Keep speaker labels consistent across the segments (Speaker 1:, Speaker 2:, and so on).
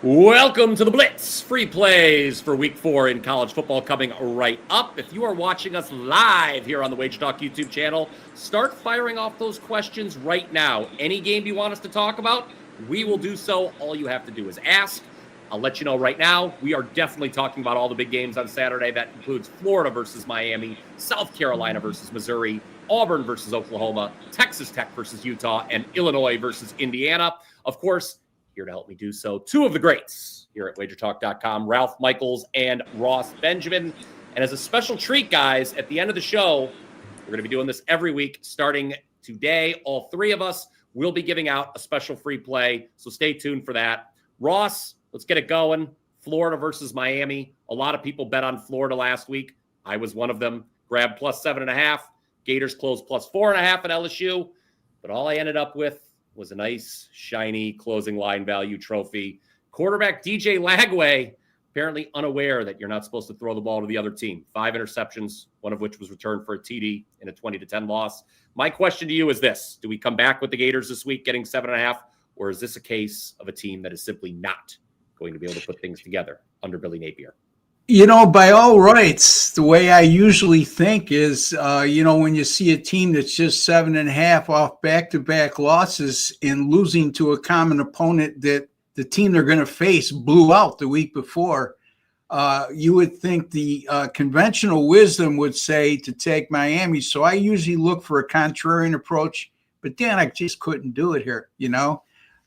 Speaker 1: Welcome to the Blitz. Free plays for week 4 in college football coming right up. If you are watching us live here on the WagerTalk YouTube channel, start firing off those questions right now. Any game you want us to talk about, we will do so. All you have to do is ask. I'll let you know right now, we are definitely talking about all the big games on Saturday. That includes Florida versus Miami, South Carolina versus Missouri, Auburn versus Oklahoma, Texas Tech versus Utah, and Illinois versus Indiana. Of course, here to help me do so, two of the greats here at WagerTalk.com, Ralph Michaels and Ross Benjamin. And as a special treat, guys, at the end of the show, we're going to be doing this every week starting today. All three of us will be giving out a special free play, so stay tuned for that. Ross, let's get it going. Florida versus Miami. A lot of people bet on Florida last week. I was one of them. Grabbed plus 7.5. Gators closed plus 4.5 at LSU. But all I ended up with was a nice, shiny closing line value trophy. Quarterback DJ Lagway, apparently unaware that you're not supposed to throw the ball to the other team. 5 interceptions, one of which was returned for a TD in a 20-10 loss. My question to you is this. Do we come back with the Gators this week getting 7.5, or is this a case of a team that is simply not going to be able to put things together under Billy Napier?
Speaker 2: You know, by all rights, the way I usually think is, when you see a team that's just 7.5 off back-to-back losses and losing to a common opponent that the team they're going to face blew out the week before, you would think the conventional wisdom would say to take Miami. So I usually look for a contrarian approach, but then I just couldn't do it here,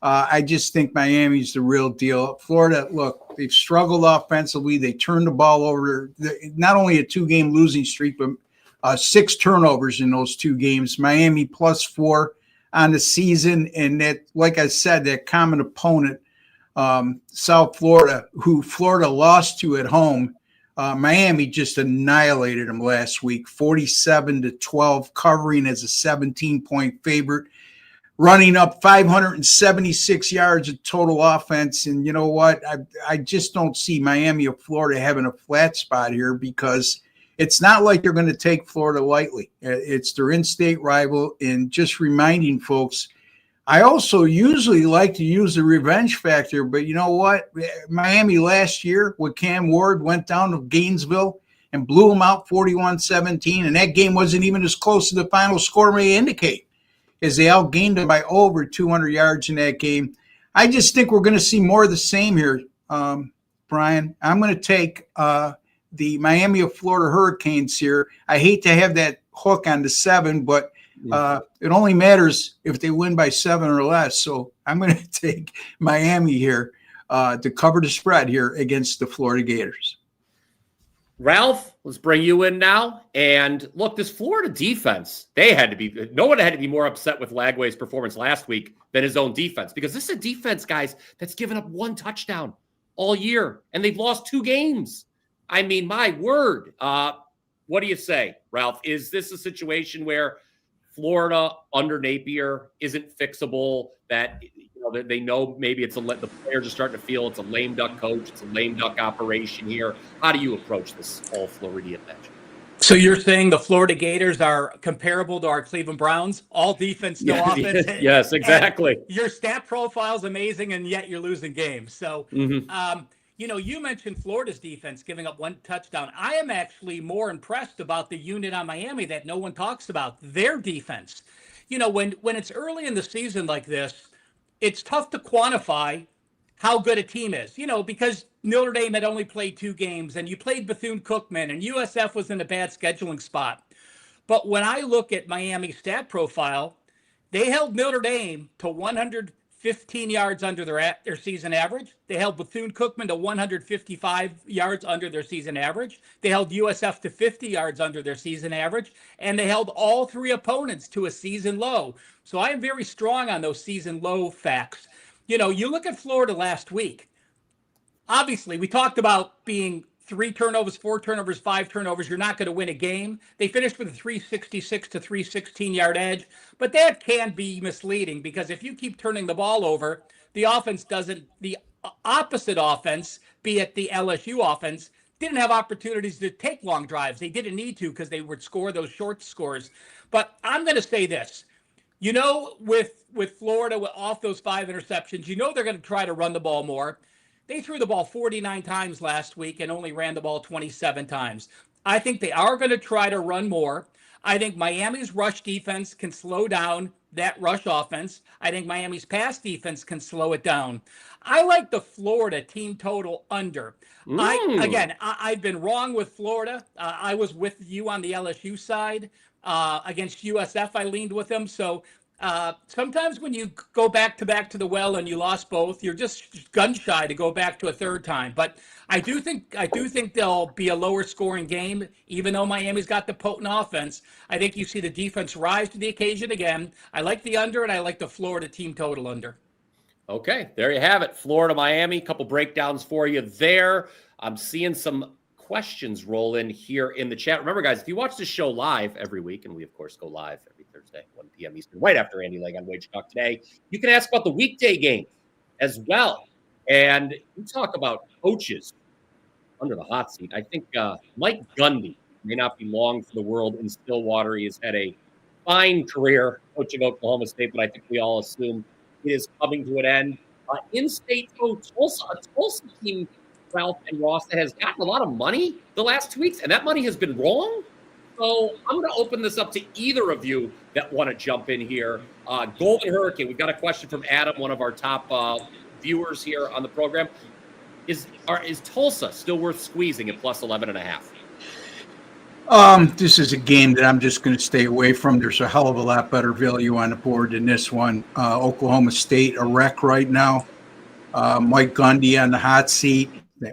Speaker 2: I just think Miami's the real deal. Florida, look, they've struggled offensively. They turned the ball over. Not only a 2-game losing streak, but 6 turnovers in those 2 games. Miami plus 4 on the season. And that, like I said, that common opponent, South Florida, who Florida lost to at home, Miami just annihilated them last week, 47-12, covering as a 17-point favorite, running up 576 yards of total offense. And you know what? I just don't see Miami or Florida having a flat spot here, because it's not like they're going to take Florida lightly. It's their in-state rival. And just reminding folks, I also usually like to use the revenge factor, but you know what? Miami last year with Cam Ward went down to Gainesville and blew them out 41-17, and that game wasn't even as close as the final score may indicate, as they outgained them by over 200 yards in that game. I just think we're going to see more of the same here, Brian. I'm going to take the Miami of Florida Hurricanes here. I hate to have that hook on the 7, but it only matters if they win by 7 or less. So I'm going to take Miami here to cover the spread here against the Florida Gators.
Speaker 1: Ralph, let's bring you in now. And look, this Florida defense, no one had to be more upset with Lagway's performance last week than his own defense, because this is a defense, guys, that's given up 1 touchdown all year, and they've lost 2 games. I mean, my word. What do you say, Ralph? Is this a situation where Florida under Napier isn't fixable, that they know maybe the players are starting to feel it's a lame duck coach, it's a lame duck operation here? How do you approach this all Floridian match?
Speaker 3: So you're saying the Florida Gators are comparable to our Cleveland Browns? All defense, no offense.
Speaker 1: Yes, exactly.
Speaker 3: And your stat profile is amazing, and yet you're losing games. So, you mentioned Florida's defense giving up 1 touchdown. I am actually more impressed about the unit on Miami that no one talks about, their defense. When it's early in the season like this, it's tough to quantify how good a team is, because Notre Dame had only played 2 games, and you played Bethune-Cookman, and USF was in a bad scheduling spot. But when I look at Miami's stat profile, they held Notre Dame to 115 yards under their season average. They held Bethune-Cookman to 155 yards under their season average. They held USF to 50 yards under their season average, and they held all 3 opponents to a season low. So I am very strong on those season low facts. You look at Florida last week. Obviously, we talked about being 3 turnovers, 4 turnovers, 5 turnovers. You're not going to win a game. They finished with a 366 to 316 yard edge, but that can be misleading, because if you keep turning the ball over, the opposite offense, be it the LSU offense, didn't have opportunities to take long drives. They didn't need to, because they would score those short scores. But I'm going to say this. With Florida, off those 5 interceptions, they're going to try to run the ball more. They threw the ball 49 times last week and only ran the ball 27 times. I think they are going to try to run more. I think Miami's rush defense can slow down that rush offense. I think Miami's pass defense can slow it down. I like the Florida team total under. I've been wrong with Florida. I was with you on the LSU side. Against USF, I leaned with them. So sometimes when you go back to the well and you lost both, you're just gun shy to go back to a third time. But I do think there'll be a lower scoring game, even though Miami's got the potent offense. I think you see the defense rise to the occasion again. I like the under, and I like the Florida team total under.
Speaker 1: Okay, there you have it. Florida, Miami, couple breakdowns for you there. I'm seeing some questions roll in here in the chat. Remember, guys, if you watch this show live every week, and we, of course, go live every Thursday, 1 p.m. Eastern, right after Andy Legg on WagerTalk today, you can ask about the weekday game as well. And we talk about coaches under the hot seat. I think Mike Gundy may not be long for the world in Stillwater. He has had a fine career coaching Oklahoma State, but I think we all assume it is coming to an end. In-state coach, Tulsa, a Tulsa team, Ralph and Ross, that has gotten a lot of money the last 2 weeks, and that money has been wrong. So I'm going to open this up to either of you that want to jump in here. Golden Hurricane, we've got a question from Adam, one of our top viewers here on the program. Is Tulsa still worth squeezing at plus 11.5?
Speaker 2: This is a game that I'm just going to stay away from. There's a hell of a lot better value on the board than this one. Oklahoma State, a wreck right now. Mike Gundy on the hot seat.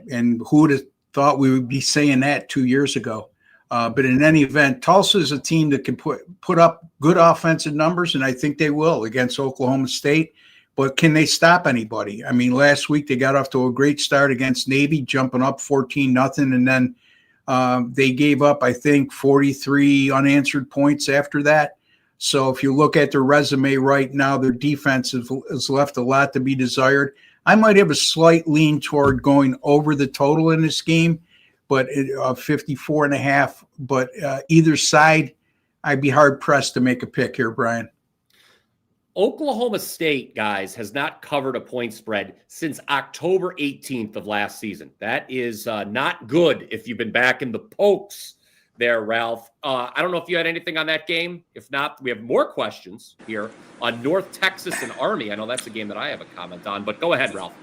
Speaker 2: And who would have thought we would be saying that 2 years ago? But in any event, Tulsa is a team that can put up good offensive numbers, and I think they will against Oklahoma State. But can they stop anybody? I mean, last week they got off to a great start against Navy, jumping up 14-0, and then they gave up, I think, 43 unanswered points after that. So if you look at their resume right now, their defense has left a lot to be desired. I might have a slight lean toward going over the total in this game, but 54.5. But either side, I'd be hard pressed to make a pick here, Brian.
Speaker 1: Oklahoma State, guys, has not covered a point spread since October 18th of last season. That is not good if you've been back in the pokes there, Ralph. I don't know if you had anything on that game. If not, we have more questions here on North Texas and Army. I know that's a game that I have a comment on, but go ahead, Ralph.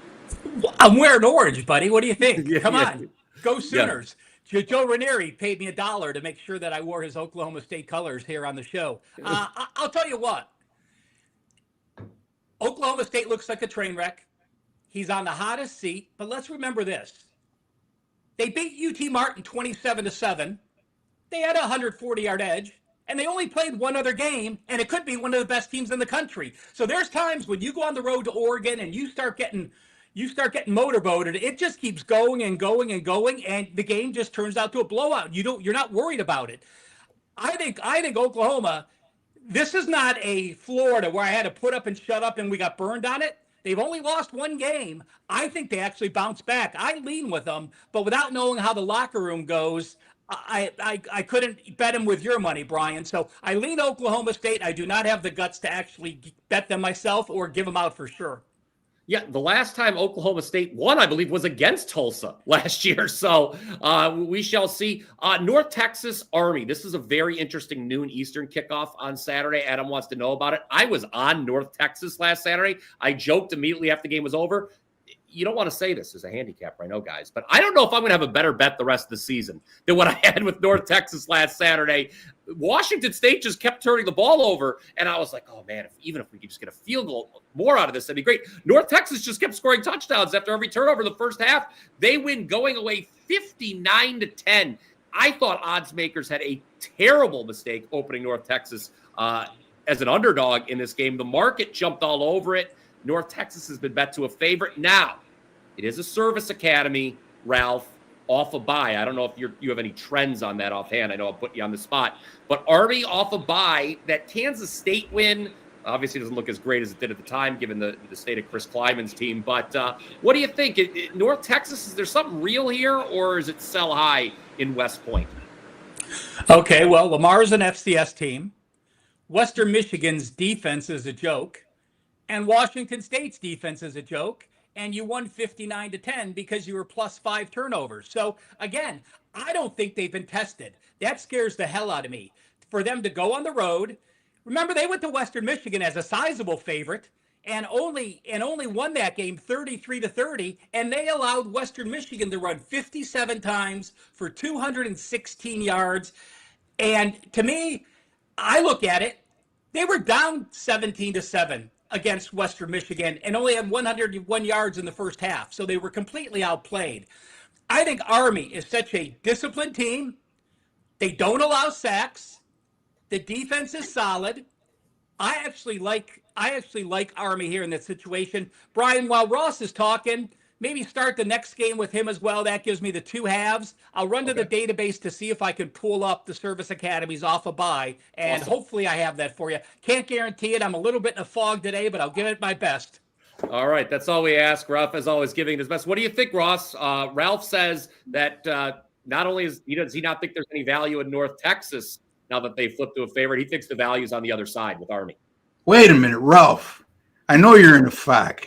Speaker 3: I'm wearing orange, buddy. What do you think? Come on. Go Sooners. Yeah. Joe Ranieri paid me $1 to make sure that I wore his Oklahoma State colors here on the show. I'll tell you what. Oklahoma State looks like a train wreck. He's on the hottest seat, but let's remember this. They beat UT Martin 27-7. They had a 140-yard edge, and they only played one other game, and it could be one of the best teams in the country. So there's times when you go on the road to Oregon and you start getting motorboated. It just keeps going and going and going, and the game just turns out to a blowout. You're not worried about it. I think Oklahoma. This is not a Florida where I had to put up and shut up and we got burned on it. They've only lost one game. I think they actually bounce back. I lean with them, but without knowing how the locker room goes, I couldn't bet them with your money, Brian. So I lean Oklahoma State. I do not have the guts to actually bet them myself or give them out for sure.
Speaker 1: Yeah, the last time Oklahoma State won, I believe, was against Tulsa last year. So we shall see. North Texas Army. This is a very interesting noon Eastern kickoff on Saturday. Adam wants to know about it. I was on North Texas last Saturday. I joked immediately after the game was over. You don't want to say this as a handicapper, I know, guys, but I don't know if I'm going to have a better bet the rest of the season than what I had with North Texas last Saturday. Washington State just kept turning the ball over, and I was like, oh, man, even if we could just get a field goal more out of this, that'd be great. North Texas just kept scoring touchdowns after every turnover in the first half. They win going away 59-10. I thought odds makers had a terrible mistake opening North Texas as an underdog in this game. The market jumped all over it. North Texas has been bet to a favorite. Now, it is a service academy, Ralph, off a bye. I don't know if you have any trends on that offhand. I know I'll put you on the spot. But Army off a bye, that Kansas State win obviously doesn't look as great as it did at the time, given the state of Chris Kleiman's team. But what do you think? North Texas, is there something real here, or is it sell high in West Point?
Speaker 3: Okay, well, Lamar's an FCS team. Western Michigan's defense is a joke. And Washington State's defense is a joke. and you won 59-10 because you were plus 5 turnovers. So again, I don't think they've been tested. That scares the hell out of me. For them to go on the road, remember they went to Western Michigan as a sizable favorite and only won that game 33-30, and they allowed Western Michigan to run 57 times for 216 yards. And to me, I look at it, they were down 17-7 against Western Michigan and only had 101 yards in the first half. So they were completely outplayed. I think Army is such a disciplined team. They don't allow sacks. The defense is solid. I actually like Army here in this situation. Brian, while Ross is talking, maybe start the next game with him as well. That gives me the 2 halves. I'll run to the database to see if I can pull up the service academies off a bye, and hopefully I have that for you. Can't guarantee it. I'm a little bit in a fog today, but I'll give it my best.
Speaker 1: All right, that's all we ask. Ralph, as always, giving his best. What do you think, Ross? Ralph says that not only does he not think there's any value in North Texas now that they flipped to a favorite, he thinks the value's on the other side with Army.
Speaker 2: Wait a minute, Ralph. I know you're in a fog,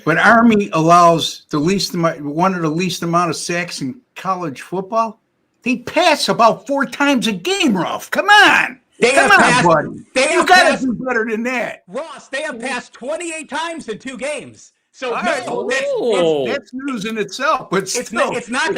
Speaker 2: but Army allows one of the least amount of sacks in college football. They pass about 4 times a game, Ralph. Come on. Come on, buddy. You got to do better than that.
Speaker 3: Ross, they have passed 28 times in 2 games. So
Speaker 2: that's news in itself, but still,
Speaker 3: it's not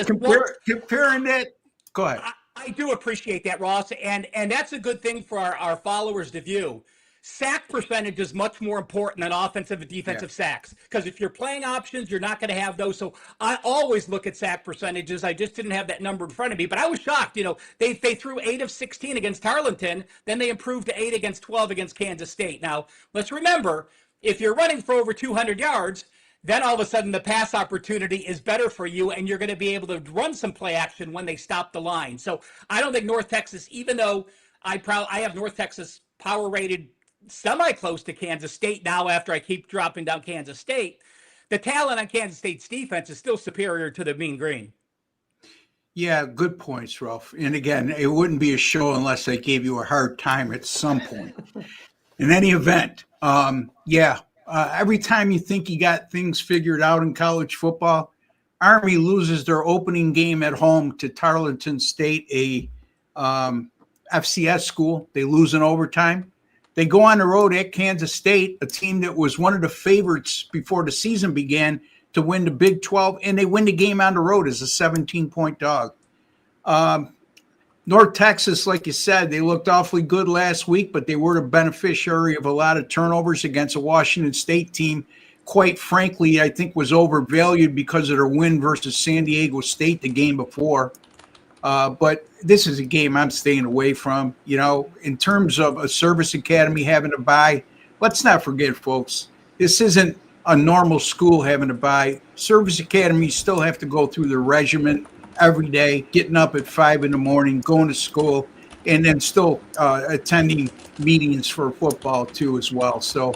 Speaker 2: comparing that. Go ahead.
Speaker 3: I do appreciate that, Ross, and that's a good thing for our followers to view. Sack percentage is much more important than offensive and defensive sacks, because if you're playing options, you're not going to have those. So I always look at sack percentages. I just didn't have that number in front of me, but I was shocked. They threw 8 of 16 against Tarleton, then they improved to 8 against 12 against Kansas State. Now, let's remember, if you're running for over 200 yards, then all of a sudden the pass opportunity is better for you, and you're going to be able to run some play action when they stop the line. So I don't think North Texas, even though I have North Texas power rated semi-close to Kansas State now after I keep dropping down Kansas State, the talent on Kansas State's defense is still superior to the Mean Green.
Speaker 2: Yeah, good points, Ralph. And again, it wouldn't be a show unless I gave you a hard time at some point. In any event, every time you think you got things figured out in college football, Army loses their opening game at home to Tarleton State, a FCS school. They lose in overtime. They go on the road at Kansas State, a team that was one of the favorites before the season began to win the Big 12, and they win the game on the road as a 17-point dog. North Texas, like you said, they looked awfully good last week, but they were the beneficiary of a lot of turnovers against a Washington State team. Quite frankly, I think was overvalued because of their win versus San Diego State the game before. But this is a game I'm staying away from. In terms of a service academy having to buy, let's not forget, folks, this isn't a normal school having to buy. Service academies still have to go through the regimen every day, getting up at 5 a.m, going to school, and then still attending meetings for football too as well. So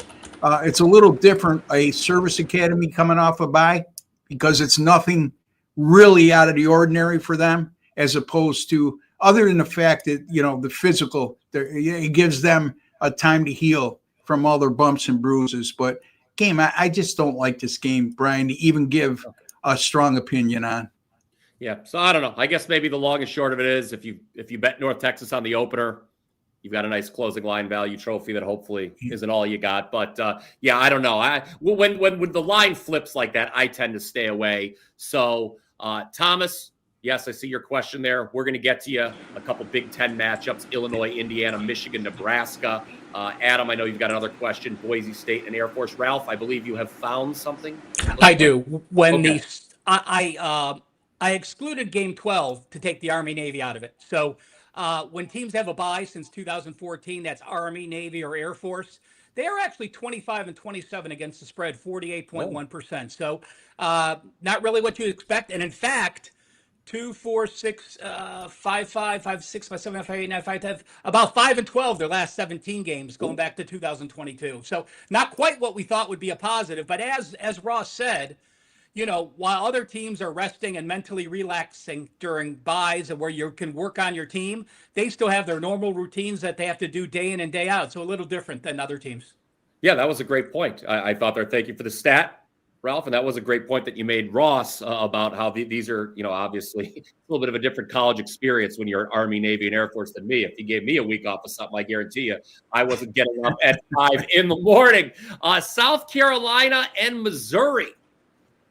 Speaker 2: it's a little different, a service academy coming off a bye, because it's nothing really out of the ordinary for them, as opposed to, other than the fact that, the physical, it gives them a time to heal from all their bumps and bruises. But game, I just don't like this game, Brian, to even give a strong opinion on.
Speaker 1: Yeah, so I don't know. I guess maybe the long and short of it is, if you bet North Texas on the opener, you've got a nice closing line value trophy that hopefully isn't all you got. But I don't know. When the line flips like that, I tend to stay away. So Thomas, yes, I see your question there. We're going to get to you a couple Big Ten matchups: Illinois, Indiana, Michigan, Nebraska. Adam, I know you've got another question: Boise State and Air Force. Ralph, I believe you have found something.
Speaker 3: I do. When I excluded Game 12 to take the Army Navy out of it. So when teams have a bye since 2014, that's Army, Navy, or Air Force, they are actually 25-27 against the spread, 48.1%. So not really what you expect. And in fact, 2, 4, 6, 5, 5, 5, 6, 5, 7, 5, 8, 9, 5, 10, about 5-12 their last 17 games going back to 2022. So not quite what we thought would be a positive. But as Ross said, while other teams are resting and mentally relaxing during buys and where you can work on your team, they still have their normal routines that they have to do day in and day out. So a little different than other teams.
Speaker 1: Yeah, that was a great point. I thought there. Thank you for the stat. Ralph, and that was a great point that you made, Ross, about how these are, obviously a little bit of a different college experience when you're Army, Navy, and Air Force than me. If you gave me a week off of something, I guarantee you I wasn't getting up at 5 in the morning. South Carolina and Missouri.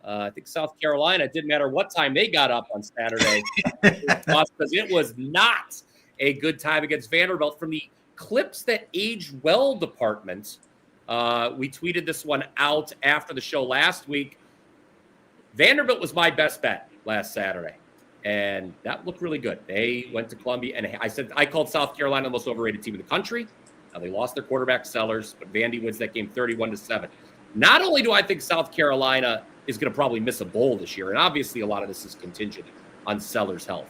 Speaker 1: I think South Carolina, it didn't matter what time they got up on Saturday because it was not a good time against Vanderbilt. From the Clips That Age Well department, we tweeted this one out after the show last week. Vanderbilt was my best bet last Saturday, and that looked really good. They went to Columbia, and I called South Carolina the most overrated team in the country. Now, they lost their quarterback, Sellers, but Vandy wins that game 31-7. Not only do I think South Carolina is going to probably miss a bowl this year, and obviously a lot of this is contingent on Sellers' health,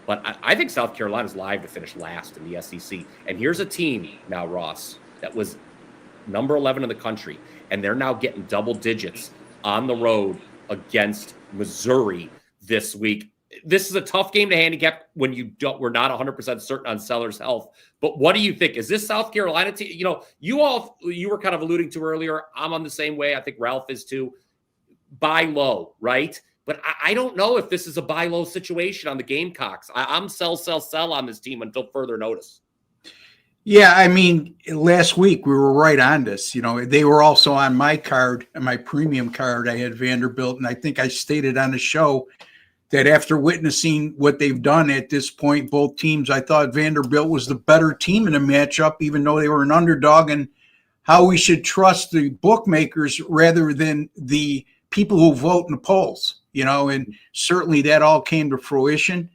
Speaker 1: but I think South Carolina's live to finish last in the SEC. And here's a team now, Ross, that was number 11 in the country, and they're now getting double digits on the road against Missouri this week. This is a tough game to handicap when we're not 100% certain on Sellers' health. But what do you think? Is this South Carolina team? You were kind of alluding to earlier. I'm on the same way. I think Ralph is too. Buy low, right? But I don't know if this is a buy low situation on the Gamecocks. I'm sell on this team until further notice.
Speaker 2: Yeah, I mean, last week we were right on this. They were also on my card, my premium card. I had Vanderbilt, and I think I stated on the show that after witnessing what they've done at this point, both teams, I thought Vanderbilt was the better team in the matchup, even though they were an underdog, and how we should trust the bookmakers rather than the people who vote in the polls, and certainly that all came to fruition.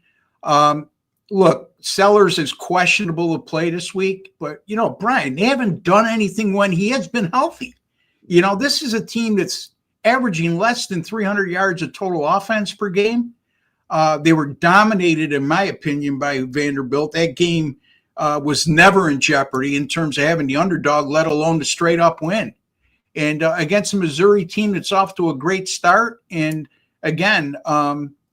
Speaker 2: Look, Sellers is questionable to play this week, but, Brian, they haven't done anything when he has been healthy. This is a team that's averaging less than 300 yards of total offense per game. They were dominated, in my opinion, by Vanderbilt. That game was never in jeopardy in terms of having the underdog, let alone the straight-up win. And against a Missouri team that's off to a great start. And, again,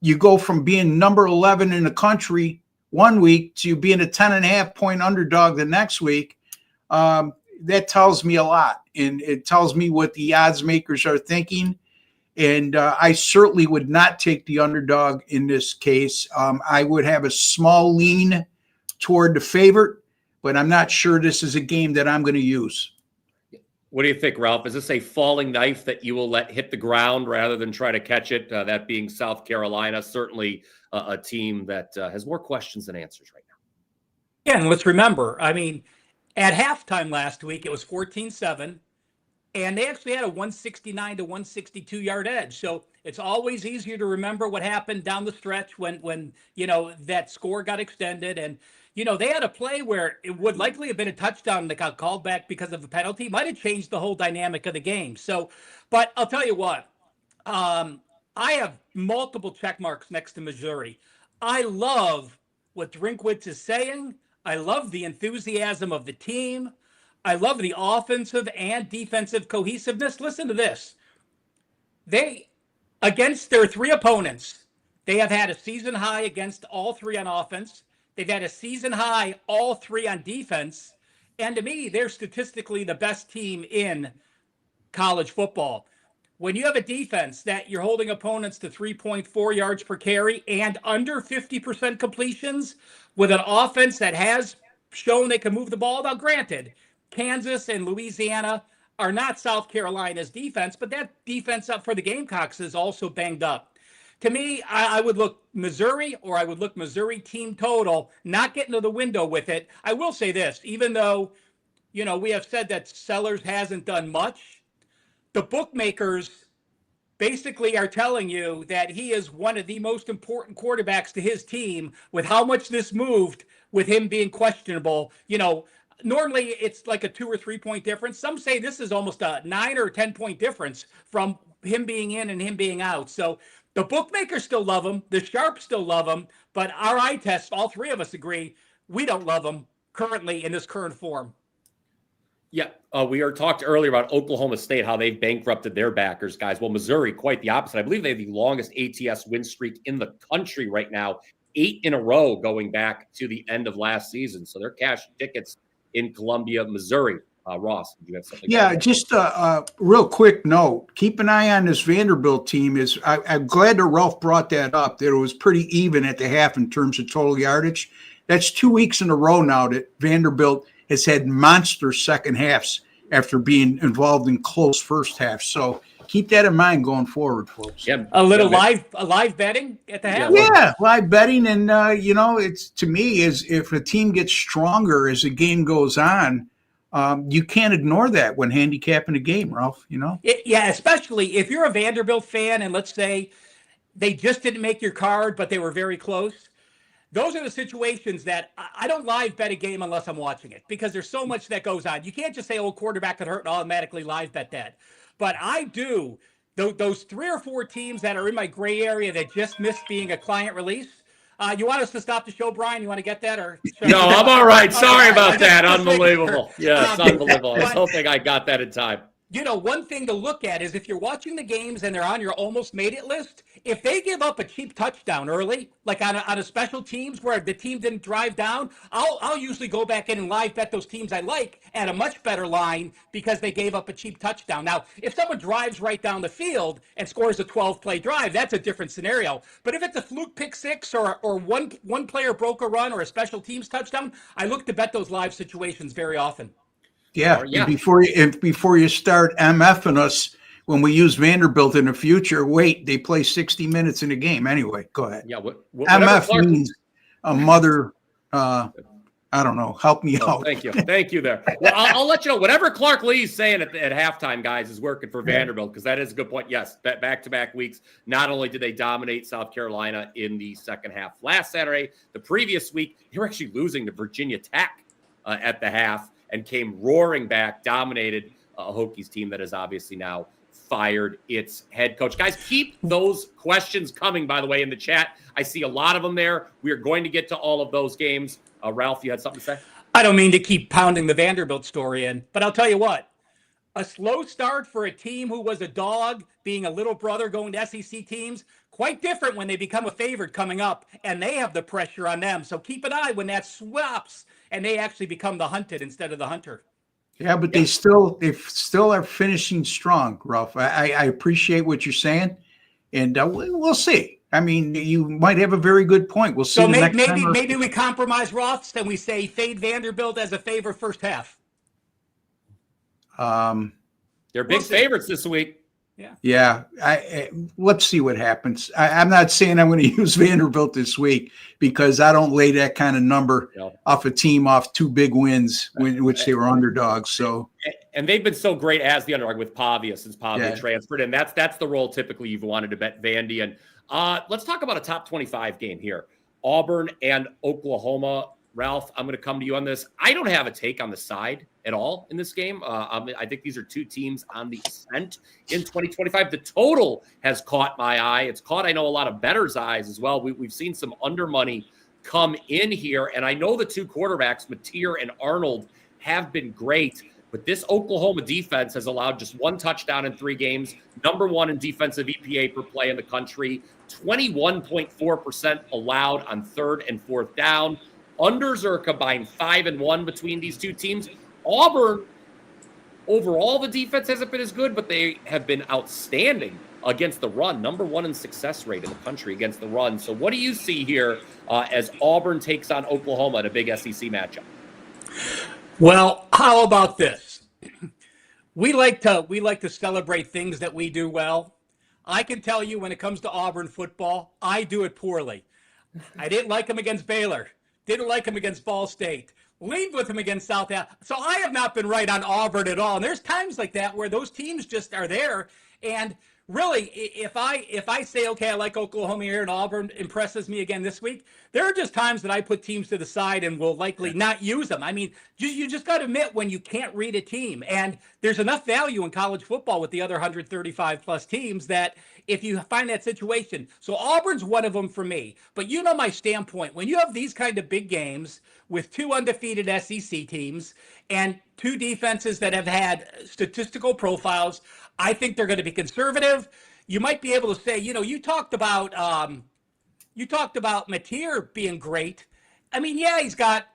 Speaker 2: you go from being number 11 in the country one week to being a 10.5-point underdog the next week. That tells me a lot. And it tells me what the odds makers are thinking. And I certainly would not take the underdog in this case. I would have a small lean toward the favorite, but I'm not sure this is a game that I'm going to use.
Speaker 1: What do you think, Ralph? Is this a falling knife that you will let hit the ground rather than try to catch it? That being South Carolina, certainly a team that has more questions than answers right now.
Speaker 3: Yeah, and let's remember, at halftime last week, it was 14-7, and they actually had a 169 to 162 yard edge. So it's always easier to remember what happened down the stretch when that score got extended. And they had a play where it would likely have been a touchdown that got called back because of a penalty. Might have changed the whole dynamic of the game. So, but I'll tell you what, I have multiple check marks next to Missouri. I love what Drinkwitz is saying. I love the enthusiasm of the team. I love the offensive and defensive cohesiveness. Listen to this. Against their three opponents, they have had a season high against all three on offense. They've had a season high, all three on defense. And to me, they're statistically the best team in college football. When you have a defense that you're holding opponents to 3.4 yards per carry and under 50% completions, with an offense that has shown they can move the ball. Now, granted, Kansas and Louisiana are not South Carolina's defense, but that defense up for the Gamecocks is also banged up. To me, I would look Missouri, or I would look Missouri team total, not getting to the window with it. I will say this, even though, we have said that Sellers hasn't done much, the bookmakers basically are telling you that he is one of the most important quarterbacks to his team with how much this moved with him being questionable. Normally it's like a 2 or 3 point difference. Some say this is almost a 9 or 10 point difference from him being in and him being out. So the bookmakers still love him. The sharps still love him. But our eye test, all three of us agree, we don't love him currently in this current form.
Speaker 1: Yeah, we talked earlier about Oklahoma State, how they've bankrupted their backers, guys. Well, Missouri, quite the opposite. I believe they have the longest ATS win streak in the country right now, 8 in a row going back to the end of last season. So they're cashing tickets in Columbia, Missouri. Ross, did you have something?
Speaker 2: Yeah, just a real quick note. Keep an eye on this Vanderbilt team. I'm glad that Ralph brought that up, that it was pretty even at the half in terms of total yardage. That's 2 weeks in a row now that Vanderbilt has had monster second halves after being involved in close first halves. So keep that in mind going forward, folks.
Speaker 1: Yeah,
Speaker 3: a live betting at the half.
Speaker 2: Yeah, live betting, and it's, to me, is if a team gets stronger as the game goes on, you can't ignore that when handicapping a game, Ralph.
Speaker 3: Yeah, especially if you're a Vanderbilt fan, and let's say they just didn't make your card, but they were very close. Those are the situations that I don't live bet a game unless I'm watching it, because there's so much that goes on. You can't just say, quarterback could hurt and automatically live bet that. But I do. Those 3 or 4 teams that are in my gray area that just missed being a client release. You want us to stop the show, Brian? You want to get that?
Speaker 1: No, I'm all right. Sorry about that. Unbelievable. Yeah, it's unbelievable. I was hoping I got that in time.
Speaker 3: One thing to look at is if you're watching the games and they're on your almost made it list, if they give up a cheap touchdown early, like on a special teams where the team didn't drive down, I'll usually go back in and live bet those teams I like at a much better line because they gave up a cheap touchdown. Now, if someone drives right down the field and scores a 12-play drive, that's a different scenario. But if it's a fluke pick six or one player broke a run or a special teams touchdown, I look to bet those live situations very often.
Speaker 2: Yeah. Before you start MFing us when we use Vanderbilt in the future, wait, they play 60 minutes in a game anyway. Go ahead.
Speaker 1: Yeah.
Speaker 2: MF means a mother. I don't know. Help me out.
Speaker 1: Thank you there. Well, I'll let you know. Whatever Clark Lee's saying at halftime, guys, is working for Vanderbilt, because that is a good point. Yes, back-to-back weeks. Not only did they dominate South Carolina in the second half last Saturday, the previous week, they were actually losing to Virginia Tech at the half, and came roaring back, dominated a Hokies team that has obviously now fired its head coach. Guys, keep those questions coming, by the way, in the chat. I see a lot of them there. We are going to get to all of those games. Ralph, you had something to say?
Speaker 3: I don't mean to keep pounding the Vanderbilt story in, but I'll tell you what. A slow start for a team who was a dog, being a little brother going to SEC teams, quite different when they become a favorite coming up, and they have the pressure on them. So keep an eye when that swaps and they actually become the hunted instead of the hunter.
Speaker 2: Yeah, but they still are finishing strong, Ralph. I appreciate what you're saying, and we'll see. I mean, you might have a very good point. We'll see.
Speaker 3: So maybe we compromise Roths and we say fade Vanderbilt as a favorite first half.
Speaker 1: They're big favorites this week.
Speaker 2: Yeah. Let's see what happens. I'm not saying I'm going to use Vanderbilt this week, because I don't lay that kind of number off a team off 2 big wins, which they were underdogs. So,
Speaker 1: and they've been so great as the underdog with Pavia since Pavia transferred, and that's the role typically you've wanted to bet Vandy. And let's talk about a top 25 game here: Auburn and Oklahoma. Ralph, I'm going to come to you on this. I don't have a take on the side at all in this game. I think these are 2 teams on the ascent in 2025. The total has caught my eye. It's caught, I know, a lot of bettors' eyes as well. We've seen some under money come in here, and I know the 2 quarterbacks, Mateer and Arnold, have been great, but this Oklahoma defense has allowed just 1 touchdown in 3 games, number 1 in defensive EPA per play in the country, 21.4% allowed on 3rd and 4th down. Unders are a combined 5-1 between these 2 teams. Auburn, overall, the defense hasn't been as good, but they have been outstanding against the run. Number 1 in success rate in the country against the run. So what do you see here as Auburn takes on Oklahoma in a big SEC matchup?
Speaker 3: Well, how about this? We like to celebrate things that we do well. I can tell you when it comes to Auburn football, I do it poorly. I didn't like them against Baylor. Didn't like him against Ball State. Leaned with him against South Alabama. So I have not been right on Auburn at all. And there's times like that where those teams just are there. And really, if I say, okay, I like Oklahoma here and Auburn impresses me again this week, there are just times that I put teams to the side and will likely not use them. I mean, you just got to admit when you can't read a team. And there's enough value in college football with the other 135 plus teams that if you find that situation. So Auburn's one of them for me. But you know my standpoint. When you have these kind of big games with 2 undefeated SEC teams and 2 defenses that have had statistical profiles, I think they're going to be conservative. You might be able to say, you talked about Mateer being great. I mean, yeah, he's got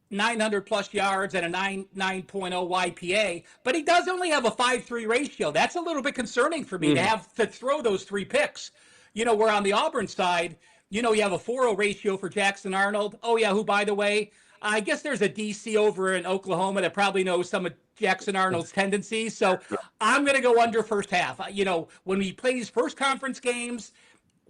Speaker 3: 900 plus yards and a 9.0 YPA, but he does only have a 5.3 ratio. That's a little bit concerning for me to have to throw those 3 picks. Where on the Auburn side, you have a 4.0 ratio for Jackson Arnold. Oh yeah, who, by the way, I guess there's a DC over in Oklahoma that probably knows some of Jackson Arnold's tendencies. So I'm going to go under first half. When we play these first conference games,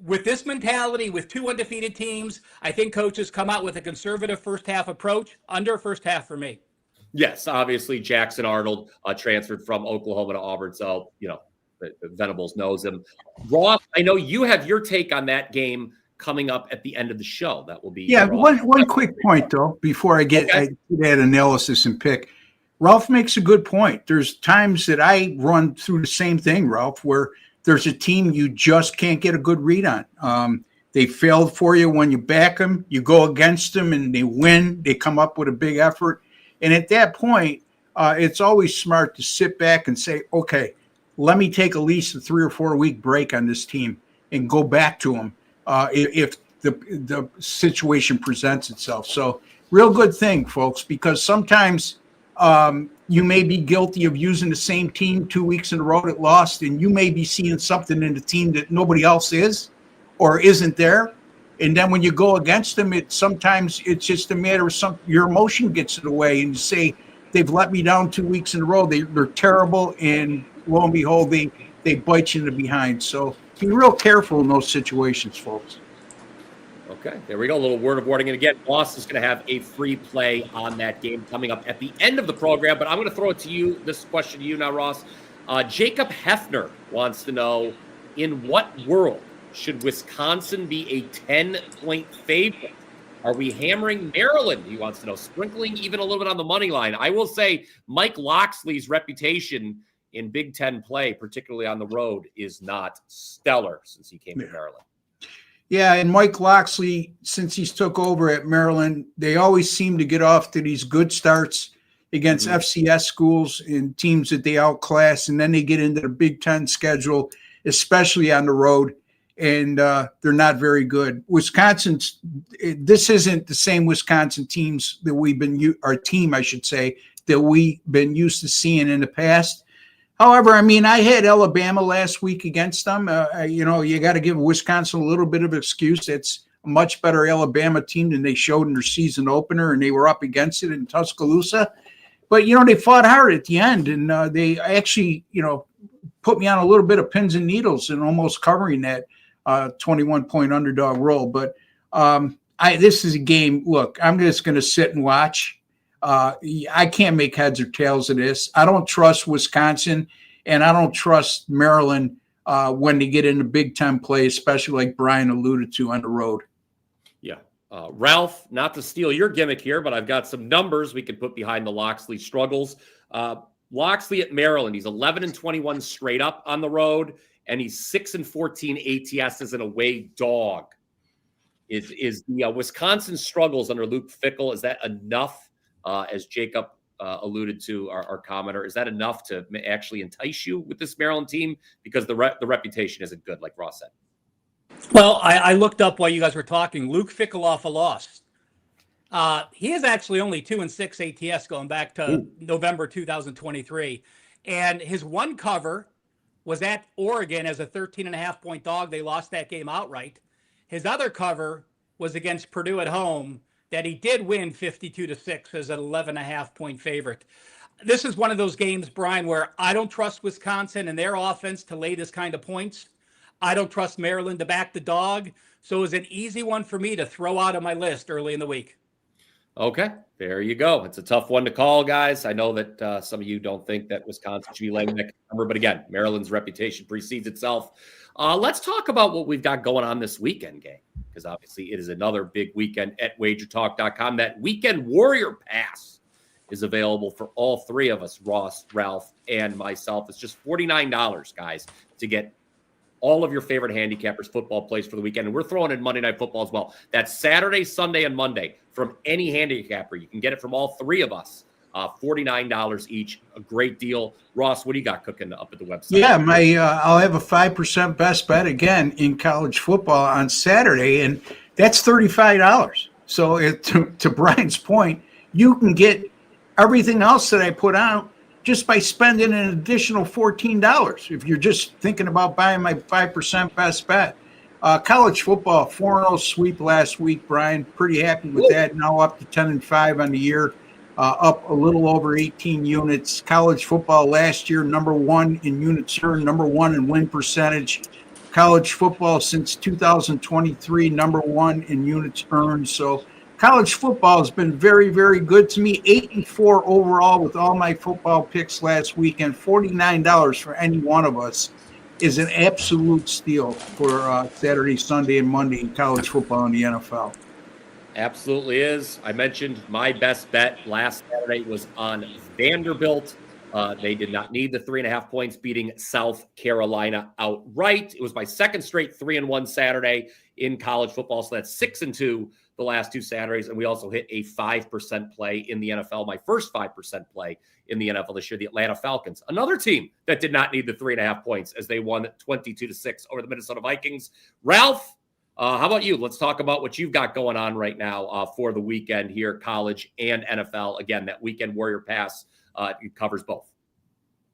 Speaker 3: with this mentality, with 2 undefeated teams, I think coaches come out with a conservative first half approach. Under first half for me.
Speaker 1: Yes, obviously Jackson Arnold transferred from Oklahoma to Auburn, so Venables knows him. Ross, I know you have your take on that game coming up at the end of the show. That will be
Speaker 2: one quick point though before I get that analysis and pick. Ralph makes a good point. There's times that I run through the same thing, Ralph, where there's a team you just can't get a good read on. They failed for you when you back them. You go against them and they win. They come up with a big effort. And at that point, it's always smart to sit back and say, okay, let me take at least a 3 or 4 week break on this team and go back to them if the situation presents itself. So real good thing, folks, because sometimes you may be guilty of using the same team 2 weeks in a row that lost, and you may be seeing something in the team that nobody else is or isn't there. And then when you go against them, sometimes it's just a matter of your emotion gets in the way, and you say, they've let me down 2 weeks in a row. They're terrible, and lo and behold, they bite you in the behind. So be real careful in those situations, folks.
Speaker 1: Okay, there we go. A little word of warning. And again, Ross is going to have a free play on that game coming up at the end of the program. But I'm going to throw it to you, this question to you now, Ross. Jacob Hefner wants to know, in what world should Wisconsin be a 10-point favorite? Are we hammering Maryland? He wants to know, sprinkling even a little bit on the money line. I will say Mike Loxley's reputation in Big Ten play, particularly on the road, is not stellar since he came to Maryland.
Speaker 2: Yeah, and Mike Loxley, since he's took over at Maryland, they always seem to get off to these good starts against FCS schools and teams that they outclass, and then they get into the Big Ten schedule, especially on the road, and they're not very good. This isn't the same Wisconsin teams that that we've been used to seeing in the past. However, I had Alabama last week against them. You got to give Wisconsin a little bit of excuse. It's a much better Alabama team than they showed in their season opener, and they were up against it in Tuscaloosa. But, they fought hard at the end, and they actually, put me on a little bit of pins and needles and almost covering that 21-point underdog role. But this is a game. Look, I'm just going to sit and watch. I can't make heads or tails of this. I don't trust Wisconsin, and I don't trust Maryland when they get into Big Ten play, especially like Brian alluded to on the road.
Speaker 1: Yeah. Ralph, not to steal your gimmick here, but I've got some numbers we can put behind the Loxley struggles. Loxley at Maryland, he's 11-21 straight up on the road, and he's 6-14 ATS as an away dog. Is the Wisconsin struggles under Luke Fickell, is that enough? As Jacob alluded to, our commenter, is that enough to actually entice you with this Maryland team? Because the reputation isn't good, like Ross said.
Speaker 3: Well, I looked up while you guys were talking. Luke Fickell off a loss. He is actually only 2-6 ATS going back to November 2023. And his one cover was at Oregon as a 13.5-point dog. They lost that game outright. His other cover was against Purdue at home, that he did win 52-6 as an 11.5-point favorite. This is one of those games, Brian, where I don't trust Wisconsin and their offense to lay this kind of points. I don't trust Maryland to back the dog. So it was an easy one for me to throw out of my list early in the week.
Speaker 1: Okay, there you go. It's a tough one to call, guys. I know that some of you don't think that Wisconsin should be laying that number, but again, Maryland's reputation precedes itself. Let's talk about what we've got going on this weekend, gang, because obviously it is another big weekend at WagerTalk.com. That Weekend Warrior Pass is available for all three of us, Ross, Ralph, and myself. It's just $49, guys, to get all of your favorite handicappers football plays for the weekend. And we're throwing in Monday Night Football as well. That's Saturday, Sunday, and Monday from any handicapper. You can get it from all three of us. $49 each. A great deal. Ross, what do you got cooking up at the website?
Speaker 2: Yeah, I'll have a 5% best bet again in college football on Saturday, and that's $35. So to Brian's point, you can get everything else that I put out just by spending an additional $14. If you're just thinking about buying my 5% best bet. College football, 4-0 sweep last week, Brian. Pretty happy with that. Now up to 10-5 on the year, up a little over 18 units. College football last year, number one in units earned, number one in win percentage. College football since 2023, number one in units earned. So college football has been very, very good to me. 8-4 overall with all my football picks last weekend. $49 for any one of us is an absolute steal for Saturday, Sunday, and Monday in college football in the NFL.
Speaker 1: Absolutely is. I mentioned my best bet last Saturday was on Vanderbilt. They did not need the 3.5 points, beating South Carolina outright. It was my second straight 3-1 Saturday in college football. So that's 6-2 the last two Saturdays. And we also hit a 5% play in the NFL, my first 5% play in the NFL this year, the Atlanta Falcons, another team that did not need the 3.5 points as they won 22-6 over the Minnesota Vikings. Ralph, how about you? Let's talk about what you've got going on right now for the weekend here, college and NFL. Again, that Weekend Warrior Pass it covers both.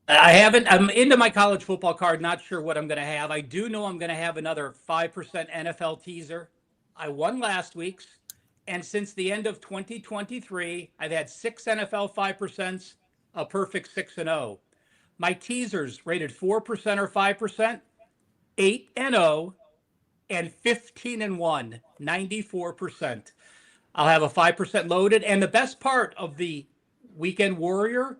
Speaker 3: I haven't. I'm into my college football card. Not sure what I'm going to have. I do know I'm going to have another 5% NFL teaser. I won last week's, and since the end of 2023, I've had 6 NFL 5%, a perfect 6-0. My teasers rated 4% or 5%, 8-0, and 15-1, 94%. I'll have a 5% loaded, and the best part of the Weekend Warrior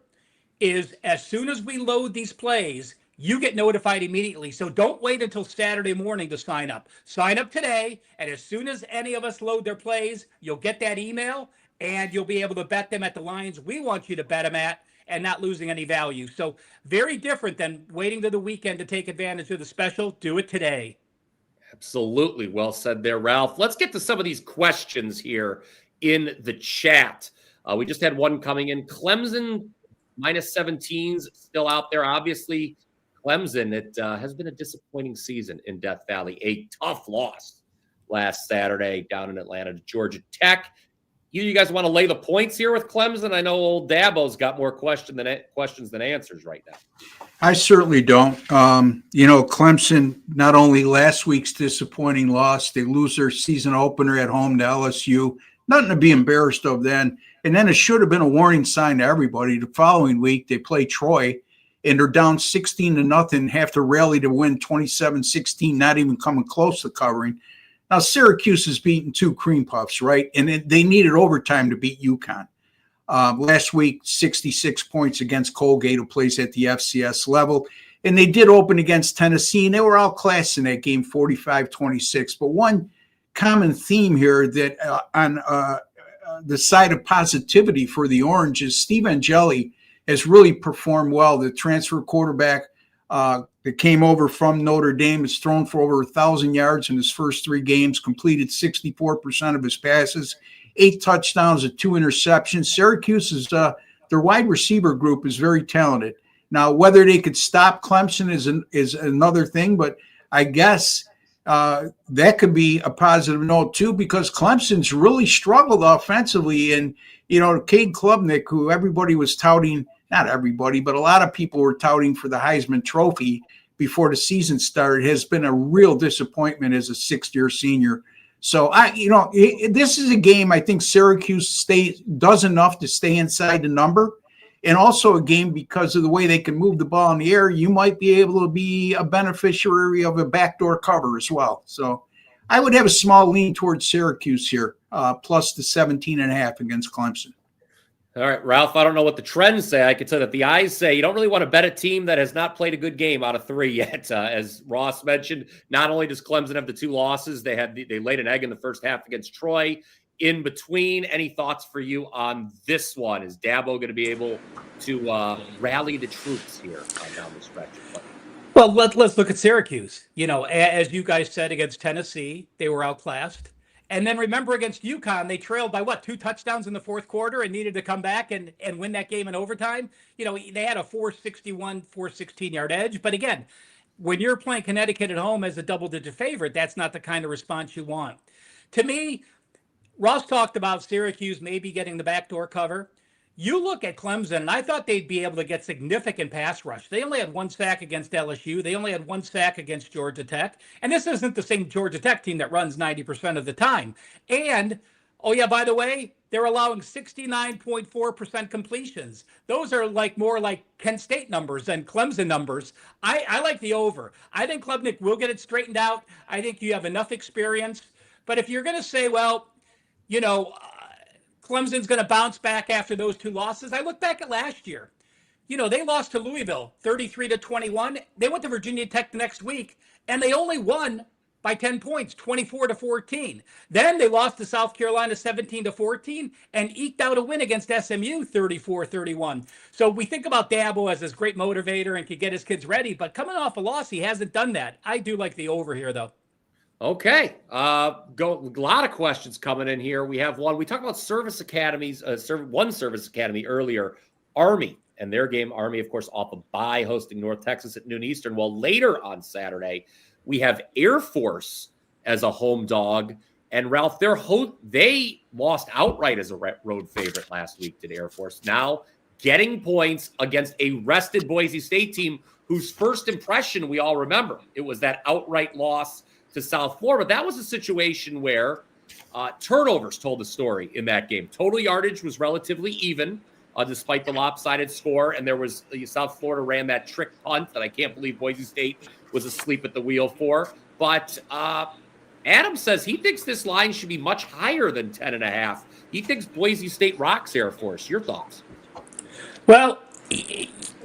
Speaker 3: is as soon as we load these plays, you get notified immediately. So don't wait until Saturday morning to sign up. Sign up today, and as soon as any of us load their plays, you'll get that email, and you'll be able to bet them at the lines we want you to bet them at and not losing any value. So very different than waiting to the weekend to take advantage of the special. Do it today.
Speaker 1: Absolutely. Well said there, Ralph. Let's get to some of these questions here in the chat. We just had one coming in. Clemson -17's still out there. Obviously, Clemson, it has been a disappointing season in Death Valley. A tough loss last Saturday down in Atlanta to Georgia Tech. You guys want to lay the points here with Clemson? I know old Dabo's got more questions than answers right now.
Speaker 2: I certainly don't. Clemson, not only last week's disappointing loss, they lose their season opener at home to LSU. Nothing to be embarrassed of then. And then it should have been a warning sign to everybody. The following week, they play Troy, and they're down 16-0, have to rally to win 27-16, not even coming close to covering. Now, Syracuse has beaten 2 cream puffs, right? And they needed overtime to beat UConn. Last week, 66 points against Colgate, who plays at the FCS level. And they did open against Tennessee, and they were outclassed in that game, 45-26. But one common theme here that on the side of positivity for the Orange is Steve Angeli has really performed well. The transfer quarterback that came over from Notre Dame has thrown for over 1,000 yards in his first 3 games, completed 64% of his passes, 8 touchdowns and 2 interceptions. Syracuse is their wide receiver group is very talented. Now, whether they could stop Clemson is another thing, but I guess that could be a positive note too, because Clemson's really struggled offensively. And, Cade Klubnik, who everybody was touting, not everybody, but a lot of people were touting for the Heisman Trophy before the season started, has been a real disappointment as a 6th-year senior. So, this is a game I think Syracuse does enough to stay inside the number. And also a game because of the way they can move the ball in the air, you might be able to be a beneficiary of a backdoor cover as well. So I would have a small lean towards Syracuse here, plus the 17.5 against Clemson.
Speaker 1: All right, Ralph, I don't know what the trends say. I could say that the eyes say you don't really want to bet a team that has not played a good game out of 3 yet. As Ross mentioned, not only does Clemson have the 2 losses, they laid an egg in the first half against Troy. In between, any thoughts for you on this one? Is Dabo going to be able to rally the troops here down the stretch?
Speaker 3: Well, let's look at Syracuse. As you guys said, against Tennessee, they were outclassed. And then remember against UConn, they trailed by 2 touchdowns in the fourth quarter and needed to come back and win that game in overtime. They had a 461, 416-yard edge. But again, when you're playing Connecticut at home as a double-digit favorite, that's not the kind of response you want. To me, Ross talked about Syracuse maybe getting the backdoor cover. You look at Clemson, and I thought they'd be able to get significant pass rush. They only had one sack against LSU. They only had one sack against Georgia Tech. And this isn't the same Georgia Tech team that runs 90% of the time. And, oh yeah, by the way, they're allowing 69.4% completions. Those are more like Kent State numbers than Clemson numbers. I like the over. I think Klubnik will get it straightened out. I think you have enough experience. But if you're going to say, well, you know, Clemson's going to bounce back after those two losses. I look back at last year. You know, they lost to Louisville 33-21. They went to Virginia Tech the next week, and they only won by 10 points, 24-14. Then they lost to South Carolina 17-14 and eked out a win against SMU 34-31. So we think about Dabo as this great motivator and could get his kids ready, but coming off a loss, he hasn't done that. I do like the over here, though.
Speaker 1: Okay. A lot of questions coming in here. We have one. We talked about service academies, one service academy earlier, Army, and their game. Army, of course, off a bye, hosting North Texas at noon Eastern. Well, later on Saturday, we have Air Force as a home dog. And Ralph, they lost outright as a road favorite last week, did Air Force. Now getting points against a rested Boise State team whose first impression we all remember. It was that outright loss to South Florida. That was a situation where turnovers told the story in that game. Total yardage was relatively even, despite the lopsided score. And there was South Florida ran that trick punt that I can't believe Boise State was asleep at the wheel for. But Adam says he thinks this line should be much higher than 10.5. He thinks Boise State rocks Air Force. Your thoughts?
Speaker 3: Well,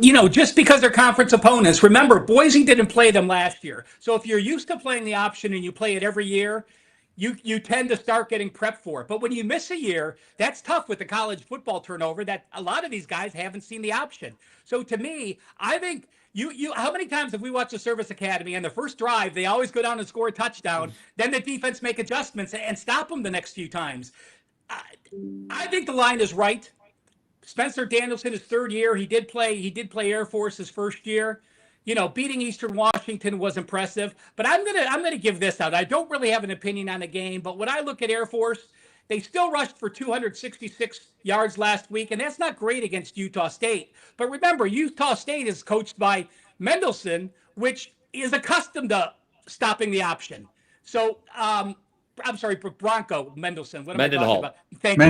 Speaker 3: you know, just because they're conference opponents, remember, Boise didn't play them last year. So if you're used to playing the option and you play it every year, you tend to start getting prepped for it. But when you miss a year, that's tough with the college football turnover that a lot of these guys haven't seen the option. So to me, I think how many times have we watched the Service Academy and the first drive, they always go down and score a touchdown. Then the defense make adjustments and stop them the next few times. I think the line is right. Spencer Danielson, his third year, he did play Air Force his first year. You know, beating Eastern Washington was impressive, but I'm gonna give this out. I don't really have an opinion on the game, but when I look at Air Force, they still rushed for 266 yards last week, and that's not great against Utah State. But remember, Utah State is coached by Mendelson, which is accustomed to stopping the option. So I'm sorry, Bronco Mendelson. What am I talking about? Thank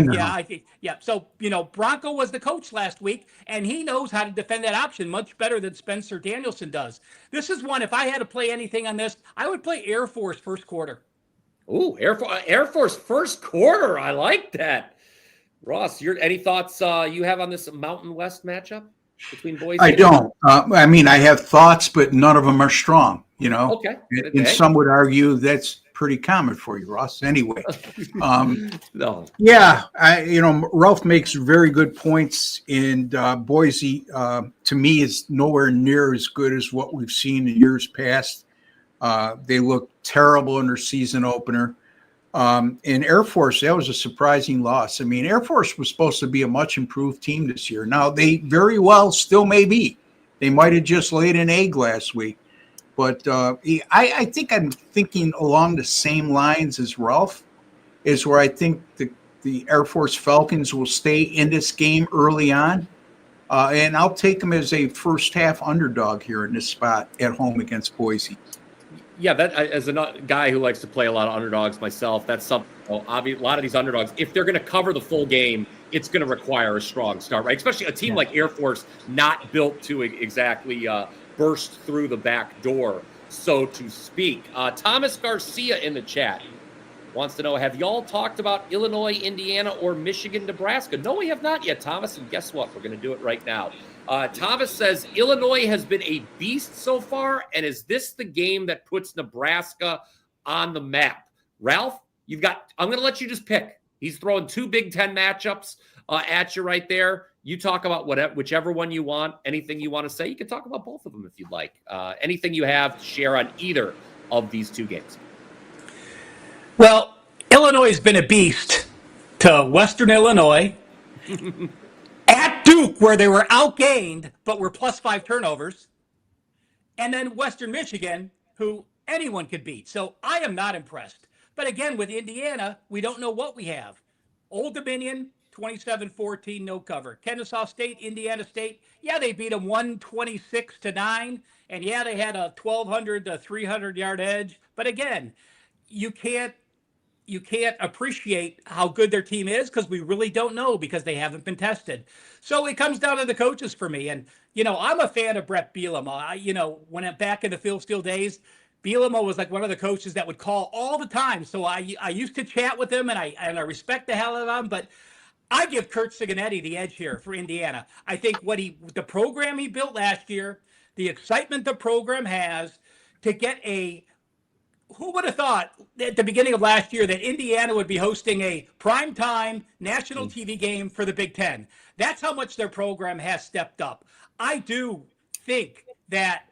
Speaker 3: you. Yeah. So, you know, Bronco was the coach last week, and he knows how to defend that option much better than Spencer Danielson does. This is one, if I had to play anything on this, I would play Air Force first quarter.
Speaker 1: Ooh, Air Force first quarter. I like that. Ross, any thoughts you have on this Mountain West matchup between Boise?
Speaker 2: I don't. I mean, I have thoughts, but none of them are strong, you know?
Speaker 1: Okay.
Speaker 2: And some would argue that's pretty common for you, Ross. Anyway,
Speaker 1: no.
Speaker 2: Yeah, Ralph makes very good points, and Boise, to me, is nowhere near as good as what we've seen in years past. They look terrible in their season opener. In Air Force, that was a surprising loss. I mean, Air Force was supposed to be a much improved team this year. Now, they very well still may be. They might have just laid an egg last week. But I think I'm thinking along the same lines as Ralph, is where I think the Air Force Falcons will stay in this game early on. And I'll take them as a first half underdog here in this spot at home against Boise.
Speaker 1: Yeah, that as a guy who likes to play a lot of underdogs myself, that's something. A lot of these underdogs, if they're going to cover the full game, it's going to require a strong start, right? Especially a team like Air Force, not built to exactly burst through the back door, so to speak. Thomas Garcia in the chat wants to know, have y'all talked about Illinois, Indiana, or Michigan, Nebraska? No, we have not yet, Thomas, and guess what? We're going to do it right now. Thomas says, Illinois has been a beast so far, and is this the game that puts Nebraska on the map? Ralph, I'm going to let you just pick. He's throwing two Big Ten matchups at you right there. You talk about whichever one you want, anything you want to say. You can talk about both of them if you'd like. Anything you have to share on either of these two games.
Speaker 3: Well, Illinois has been a beast to Western Illinois, at Duke, where they were outgained, but were +5 turnovers, and then Western Michigan, who anyone could beat. So I am not impressed. But again, with Indiana, we don't know what we have. Old Dominion, 27-14, no cover. Kennesaw State, Indiana State, yeah, they beat them 126-9. And yeah, they had a 1,200 to 300-yard edge. But again, you can't appreciate how good their team is because we really don't know because they haven't been tested. So it comes down to the coaches for me. And, I'm a fan of Brett Bielema. When I'm back in the Phil Steele days, Bielema was like one of the coaches that would call all the time. So I used to chat with him and I respect the hell out of him. But I give Kurt Ciganetti the edge here for Indiana. I think the program he built last year, the excitement the program has to get who would have thought at the beginning of last year that Indiana would be hosting a primetime national TV game for the Big Ten? That's how much their program has stepped up. I do think that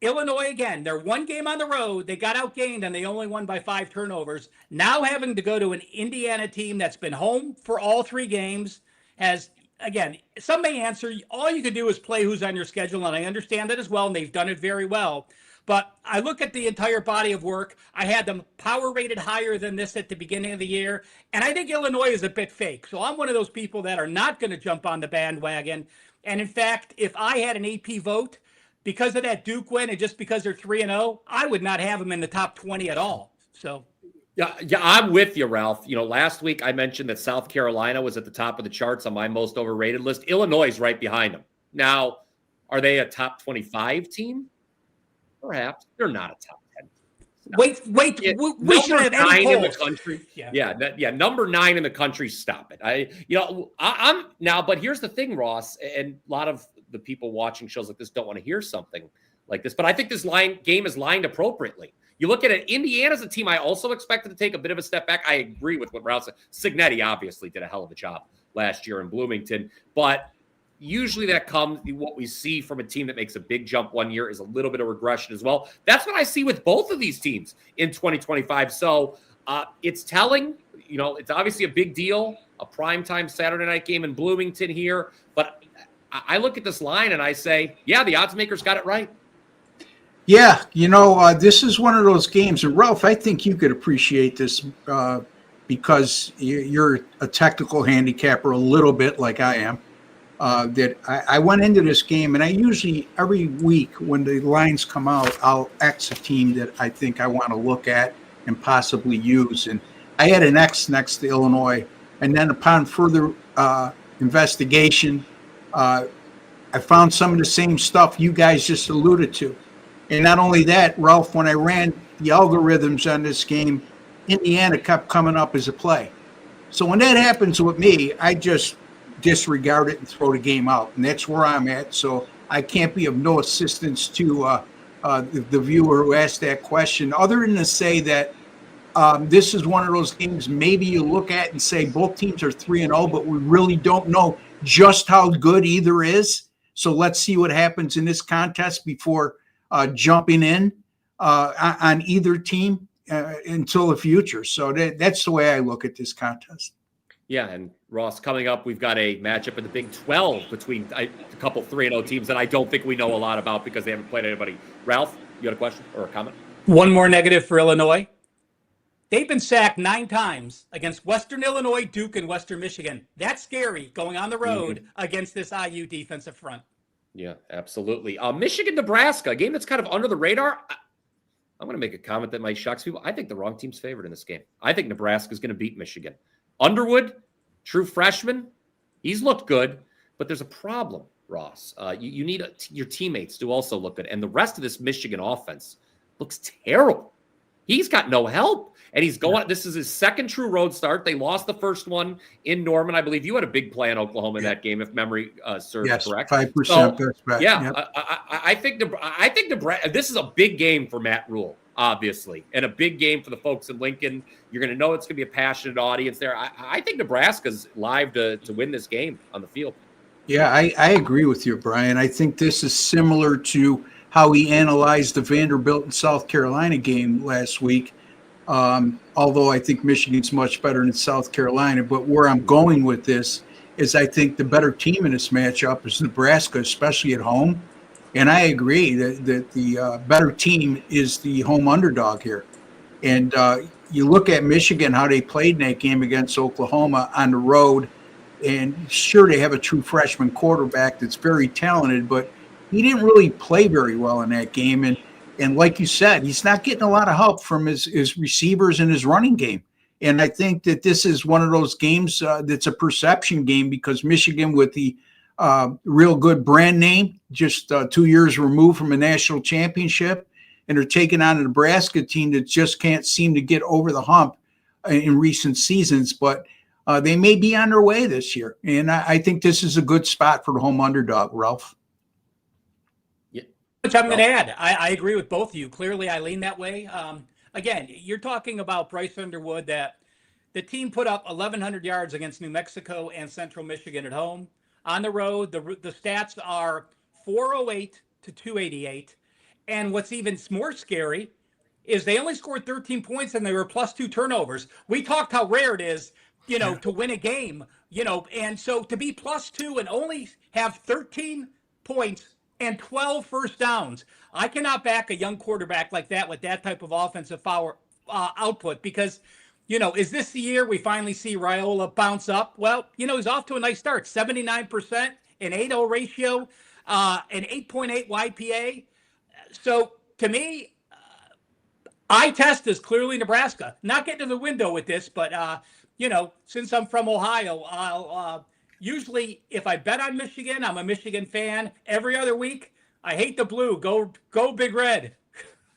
Speaker 3: Illinois, again, they're one game on the road. They got outgained and they only won by 5 turnovers. Now having to go to an Indiana team that's been home for all 3 games has, again, some may answer, all you can do is play who's on your schedule, and I understand that as well, and they've done it very well. But I look at the entire body of work. I had them power rated higher than this at the beginning of the year. And I think Illinois is a bit fake. So I'm one of those people that are not going to jump on the bandwagon. And in fact, if I had an AP vote, because of that Duke win and just because they're 3-0, I would not have them in the top 20 at all. So.
Speaker 1: Yeah, I'm with you, Ralph. Last week I mentioned that South Carolina was at the top of the charts on my most overrated list. Illinois is right behind them. Now, are they a top 25 team? Perhaps. They're not a top 10. No.
Speaker 3: Wait. We should have any
Speaker 1: in the country. Yeah, number 9 in the country. Stop it. I'm now, but here's the thing, Ross, and a lot of the people watching shows like this don't want to hear something like this, but I think this game is lined appropriately. You look at it, Indiana's a team I also expected to take a bit of a step back. I agree with what Ralph said. Cignetti obviously did a hell of a job last year in Bloomington, but usually that comes, what we see from a team that makes a big jump one year is a little bit of regression as well. That's what I see with both of these teams in 2025. So it's telling, it's obviously a big deal, a primetime Saturday night game in Bloomington here. But I look at this line and I say, yeah, the odds makers got it right.
Speaker 2: Yeah, this is one of those games. And Ralph, I think you could appreciate this because you're a technical handicapper a little bit like I am. That I went into this game, and I usually every week when the lines come out, I'll X a team that I think I want to look at and possibly use. And I had an X next to Illinois, and then upon further investigation, I found some of the same stuff you guys just alluded to. And not only that, Ralph, when I ran the algorithms on this game, Indiana kept coming up as a play. So when that happens with me, I just disregard it and throw the game out. And that's where I'm at. So I can't be of no assistance to the viewer who asked that question, other than to say that this is one of those games maybe you look at and say both teams are 3-0, but we really don't know just how good either is. So let's see what happens in this contest before jumping in on either team until the future. So that's the way I look at this contest.
Speaker 1: Yeah, and Ross, coming up, we've got a matchup in the Big 12 between a couple 3-0 teams that I don't think we know a lot about because they haven't played anybody. Ralph, you got a question or a comment?
Speaker 3: One more negative for Illinois. They've been sacked 9 times against Western Illinois, Duke, and Western Michigan. That's scary going on the road against this IU defensive front. Yeah, absolutely. Michigan, Nebraska, a game that's kind of under the radar. I'm going to make a comment that might shock people. I think the wrong team's favored in this game. I think Nebraska is going to beat Michigan. Underwood, true freshman, he's looked good, but there's a problem, Ross. You need your teammates to also look good, and the rest of this Michigan offense looks terrible. He's got no help, and he's going. Yeah. This is his second true road start. They lost the first one in Norman. I believe you had a big play in Oklahoma in that game, if memory serves correct.
Speaker 2: 5%.
Speaker 1: So, yeah, yep. I think Nebraska. This is a big game for Matt Rule, obviously, and a big game for the folks in Lincoln. You're going to know it's going to be a passionate audience there. I think Nebraska's live to win this game on the field.
Speaker 2: Yeah, I agree with you, Brian. I think this is similar to how he analyzed the Vanderbilt and South Carolina game last week. Although I think Michigan's much better than South Carolina. But where I'm going with this is I think the better team in this matchup is Nebraska, especially at home. And I agree that the better team is the home underdog here. And, you look at Michigan, how they played in that game against Oklahoma on the road, and sure, they have a true freshman quarterback that's very talented, but he didn't really play very well in that game. And like you said, he's not getting a lot of help from his receivers and his running game. And I think that this is one of those games that's a perception game, because Michigan, with the real good brand name, just 2 years removed from a national championship, and they're taking on a Nebraska team that just can't seem to get over the hump in recent seasons. But they may be on their way this year. And I think this is a good spot for the home underdog, Ralph.
Speaker 3: Which I'm going to add. I agree with both of you. Clearly, I lean that way. Again, you're talking about Bryce Underwood, that the team put up 1,100 yards against New Mexico and Central Michigan at home. On the road, the stats are 408 to 288. And what's even more scary is they only scored 13 points and they were plus 2 turnovers. We talked how rare it is, to win a game, and so to be plus 2 and only have 13 points and 12 first downs. I cannot back a young quarterback like that with that type of offensive power output, because, is this the year we finally see Raiola bounce up? Well, he's off to a nice start, 79%, an 8-0 ratio, an 8.8 YPA. So to me, eye test is clearly Nebraska. Not getting to the window with this, but, since I'm from Ohio, I'll usually, if I bet on Michigan, I'm a Michigan fan. Every other week, I hate the blue. Go Big Red.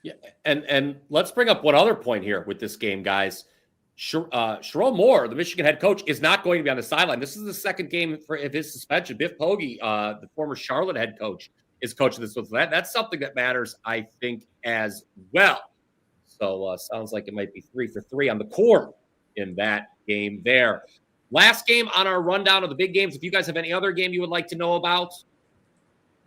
Speaker 1: Yeah, and let's bring up one other point here with this game, guys. Sherrone Moore, the Michigan head coach, is not going to be on the sideline. This is the second game of his suspension. Biff Poggi, the former Charlotte head coach, is coaching this. That's something that matters, I think, as well. So sounds like it might be 3 for 3 on the court in that game there. Last game on our rundown of the big games. If you guys have any other game you would like to know about,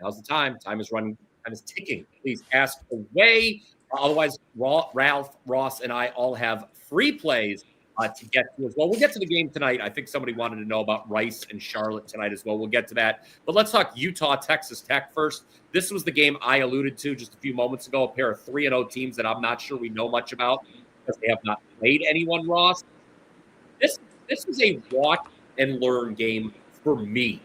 Speaker 1: now's the time. Time is running. Time is ticking. Please ask away. Otherwise, Ralph, Ross, and I all have free plays to get to as well. We'll get to the game tonight. I think somebody wanted to know about Rice and Charlotte tonight as well. We'll get to that. But let's talk Utah, Texas Tech first. This was the game I alluded to just a few moments ago, a pair of 3-0 teams that I'm not sure we know much about because they have not played anyone, Ross. This was a watch and learn game for me,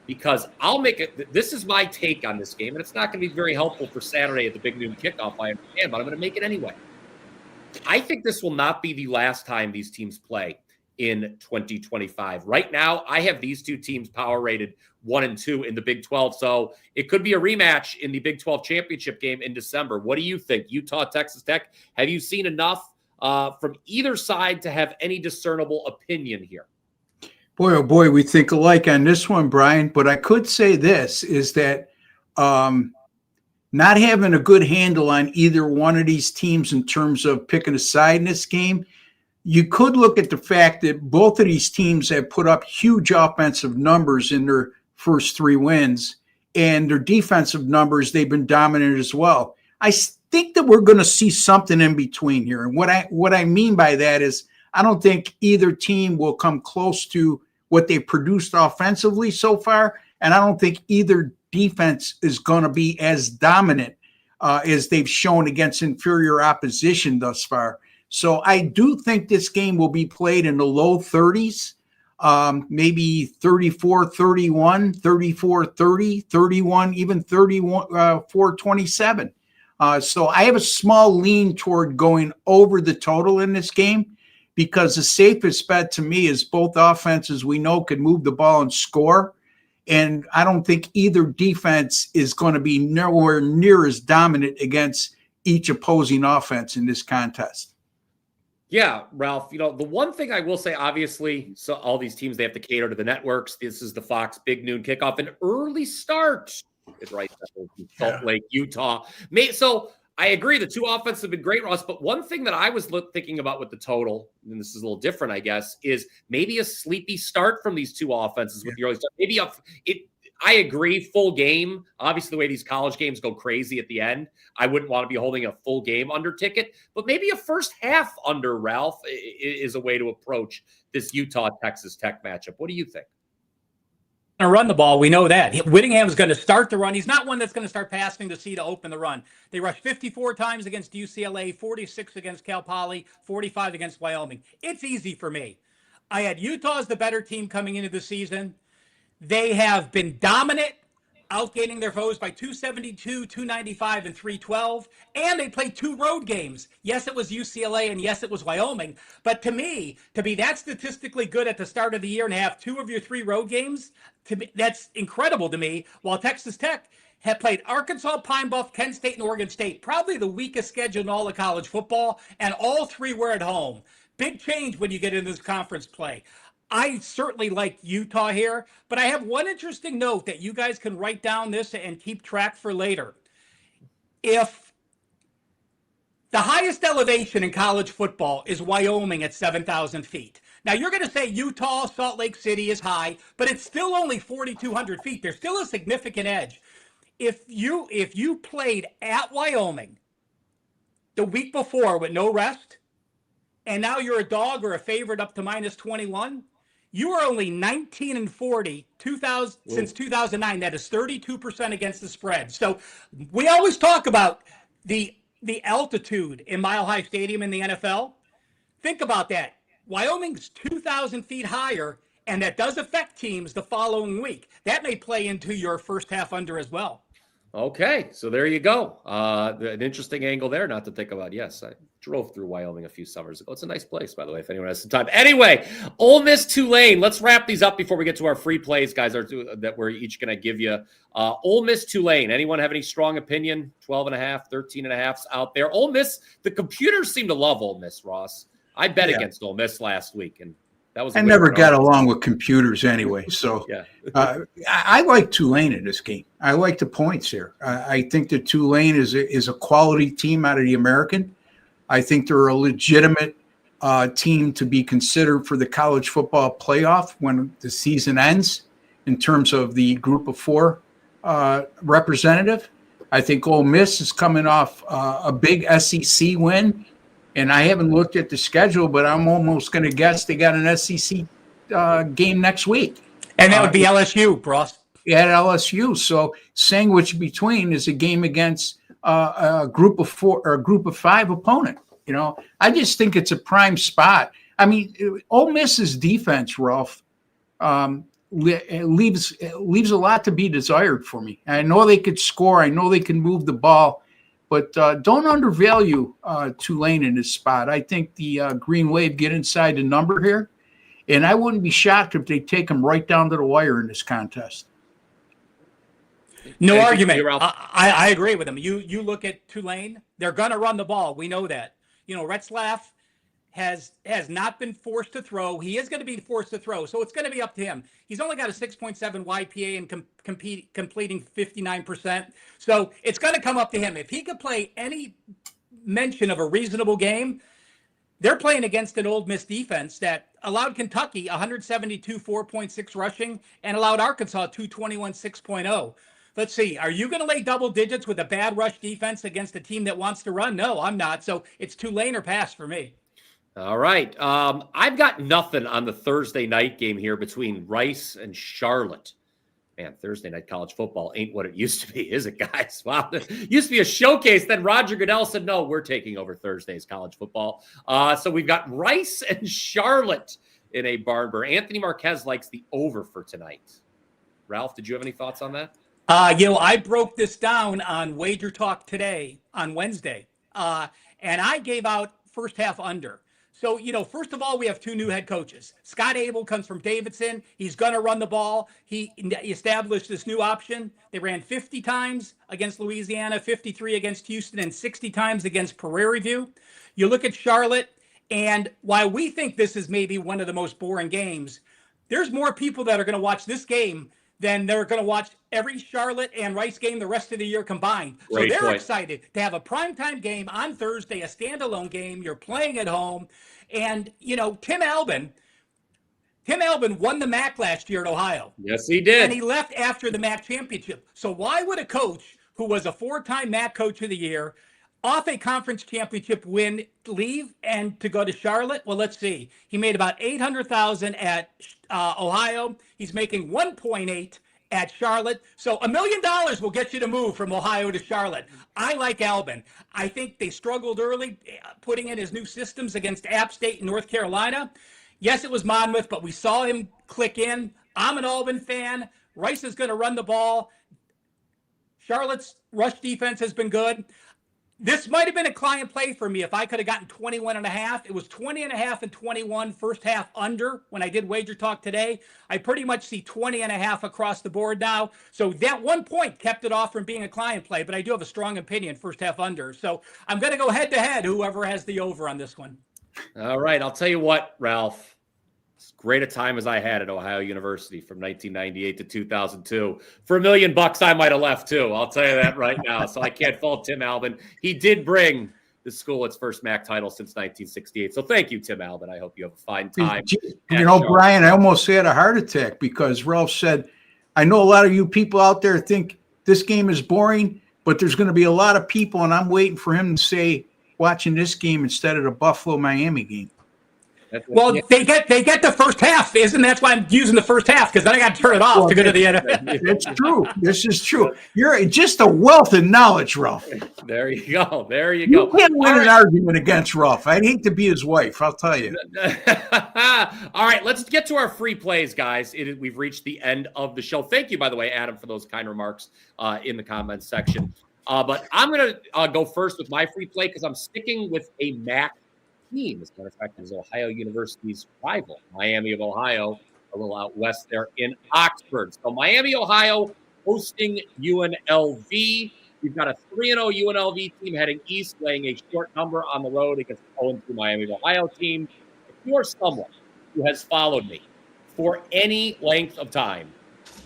Speaker 1: because I'll make it. This is my take on this game, and it's not going to be very helpful for Saturday at the big noon kickoff, I understand, but I'm going to make it anyway. I think this will not be the last time these teams play in 2025. Right now, I have these two teams power rated 1 and 2 in the Big 12, so it could be a rematch in the Big 12 championship game in December. What do you think? Utah, Texas Tech, have you seen enough from either side to have any discernible opinion here?
Speaker 2: Boy, oh boy, we think alike on this one, Brian. But I could say this is that not having a good handle on either one of these teams in terms of picking a side in this game, you could look at the fact that both of these teams have put up huge offensive numbers in their first 3 wins, and their defensive numbers, they've been dominant as well. I think that we're going to see something in between here. And what I mean by that is I don't think either team will come close to what they produced offensively so far, and I don't think either defense is going to be as dominant as they've shown against inferior opposition thus far. So I do think this game will be played in the low 30s, maybe 34-31, 34-30, 31, even 34-27. So I have a small lean toward going over the total in this game, because the safest bet to me is both offenses we know can move the ball and score. And I don't think either defense is going to be nowhere near as dominant against each opposing offense in this contest.
Speaker 1: Yeah, Ralph, the one thing I will say, obviously, so all these teams, they have to cater to the networks. This is the Fox Big Noon Kickoff. An early start is right in Salt Lake, Utah. So I agree. The two offenses have been great, Ross. But one thing that I was thinking about with the total, and this is a little different, I guess, is maybe a sleepy start from these two offenses with the early start. Maybe I agree, full game. Obviously, the way these college games go crazy at the end, I wouldn't want to be holding a full game under ticket. But maybe a first half under, Ralph, is a way to approach this Utah-Texas Tech matchup. What do you think?
Speaker 3: to run the ball. We know that. Whittingham's going to start the run. He's not one that's going to start passing to C to open the run. They rushed 54 times against UCLA, 46 against Cal Poly, 45 against Wyoming. It's easy for me. I had Utah as the better team coming into the season. They have been dominant, outgaining their foes by 272, 295, and 312. And they played 2 road games. Yes, it was UCLA, and yes, it was Wyoming. But to me, to be that statistically good at the start of the year and have 2 of your 3 road games, to me, that's incredible to me. While Texas Tech had played Arkansas, Pine Bluff, Kent State, and Oregon State, probably the weakest schedule in all of college football, and all 3 were at home. Big change when you get into this conference play. I certainly like Utah here, but I have one interesting note that you guys can write down this and keep track for later. If the highest elevation in college football is Wyoming at 7,000 feet. Now, you're going to say Utah, Salt Lake City is high, but it's still only 4,200 feet. There's still a significant edge. If you played at Wyoming the week before with no rest, and now you're a dog or a favorite up to minus 21, you are only 19-40 since 2009. That is 32% against the spread. So we always talk about the altitude in Mile High Stadium in the NFL. Think about that. Wyoming's 2,000 feet higher, and that does affect teams the following week. That may play into your first half under as well.
Speaker 1: Okay, so there you go. An interesting angle there, not to think about. Yes, I drove through Wyoming a few summers ago. It's a nice place, by the way, if anyone has some time. Anyway, Ole Miss, Tulane. Let's wrap these up before we get to our free plays, guys, that we're each going to give you. Ole Miss, Tulane. Anyone have any strong opinion? 12.5, 13.5s out there. Ole Miss, the computers seem to love Ole Miss, Ross. I bet against Ole Miss last week, and that was.
Speaker 2: I never got along with computers anyway, so
Speaker 1: yeah.
Speaker 2: I like Tulane in this game. I like the points here. I think that Tulane is a quality team out of the American. I think they're a legitimate team to be considered for the college football playoff when the season ends in terms of the group of 4 representative. I think Ole Miss is coming off a big SEC win. And I haven't looked at the schedule, but I'm almost going to guess they got an SEC game next week.
Speaker 3: And that would be LSU, Ross.
Speaker 2: At LSU. So sandwiched between is a game against a group of 4 or a group of 5 opponent. You know, I just think it's a prime spot. I mean, Ole Miss's defense, Ralph, leaves a lot to be desired for me. I know they could score. I know they can move the ball. But don't undervalue Tulane in this spot. I think the Green Wave get inside the number here, and I wouldn't be shocked if they take them right down to the wire in this contest.
Speaker 3: No argument. I agree with him. You look at Tulane; they're going to run the ball. We know that. You know, Retzlaff has not been forced to throw. He is going to be forced to throw, so it's going to be up to him. He's only got a 6.7 YPA and completing 59%. So it's going to come up to him. If he could play any mention of a reasonable game, they're playing against an Ole Miss defense that allowed Kentucky 172 4.6 rushing and allowed Arkansas 221 6.0. Let's see. Are you going to lay double digits with a bad rush defense against a team that wants to run? No, I'm not. So it's Tulane or pass for me.
Speaker 1: All right. I've got nothing on the Thursday night game here between Rice and Charlotte. Man, Thursday night college football ain't what it used to be, is it, guys? Wow. It used to be a showcase. Then Roger Goodell said, no, we're taking over Thursday's college football. So we've got Rice and Charlotte in a barn burner. Anthony Marquez likes the over for tonight. Ralph, did you have any thoughts on that?
Speaker 3: I broke this down on WagerTalk today on Wednesday, and I gave out first half under. So, first of all, we have 2 new head coaches. Scott Abel comes from Davidson. He's going to run the ball. He established this new option. They ran 50 times against Louisiana, 53 against Houston, and 60 times against Prairie View. You look at Charlotte, and while we think this is maybe one of the most boring games, there's more people that are going to watch this game than they're going to watch every Charlotte and Rice game the rest of the year combined. So they're excited to have a primetime game on Thursday, a standalone game. You're playing at home. And, Tim Albin won the MAC last year at Ohio.
Speaker 1: Yes, he did.
Speaker 3: And he left after the MAC championship. So why would a coach who was a 4-time MAC coach of the year, off a conference championship win, leave and to go to Charlotte? Well, let's see. He made about $800,000 at Ohio. He's making 1.8 at Charlotte. So $1 million will get you to move from Ohio to Charlotte. I like Albin. I think they struggled early putting in his new systems against App State and North Carolina. Yes, it was Monmouth, but we saw him click in. I'm an Albin fan. Rice is going to run the ball. Charlotte's rush defense has been good. This might have been a client play for me if I could have gotten 21.5. It was 20.5 and 21 first half under when I did Wager Talk today. I pretty much see 20.5 across the board now. So that 1 point kept it off from being a client play, but I do have a strong opinion first half under. So I'm going to go head to head, whoever has the over on this one.
Speaker 1: All right. I'll tell you what, Ralph. As great a time as I had at Ohio University from 1998 to 2002. For $1 million, I might have left too. I'll tell you that right now. So I can't fault Tim Albin. He did bring the school its first MAC title since 1968. So thank you, Tim Albin. I hope you have a fine time.
Speaker 2: You know, Brian, I almost had a heart attack because Ralph said, I know a lot of you people out there think this game is boring, but there's going to be a lot of people, and I'm waiting for him to say, watching this game instead of the Buffalo-Miami game.
Speaker 3: Well, they get the first half, isn't that's why I'm using the first half, because then I got to turn it off to go to the end.
Speaker 2: It's true. This is true. You're just a wealth of knowledge, Ralph.
Speaker 1: There you go. There you go.
Speaker 2: You can't win an argument against Ralph. I'd hate to be his wife, I'll tell you.
Speaker 1: All right, let's get to our free plays, guys. We've reached the end of the show. Thank you, by the way, Adam, for those kind remarks in the comments section. But I'm going to go first with my free play because I'm sticking with a MAC team. As a matter of fact, is Ohio University's rival, Miami of Ohio, a little out west there in Oxford. So Miami, Ohio, hosting UNLV. We've got a 3-0 UNLV team heading east, laying a short number on the road against the 0-2 Miami of Ohio team. If you're someone who has followed me for any length of time,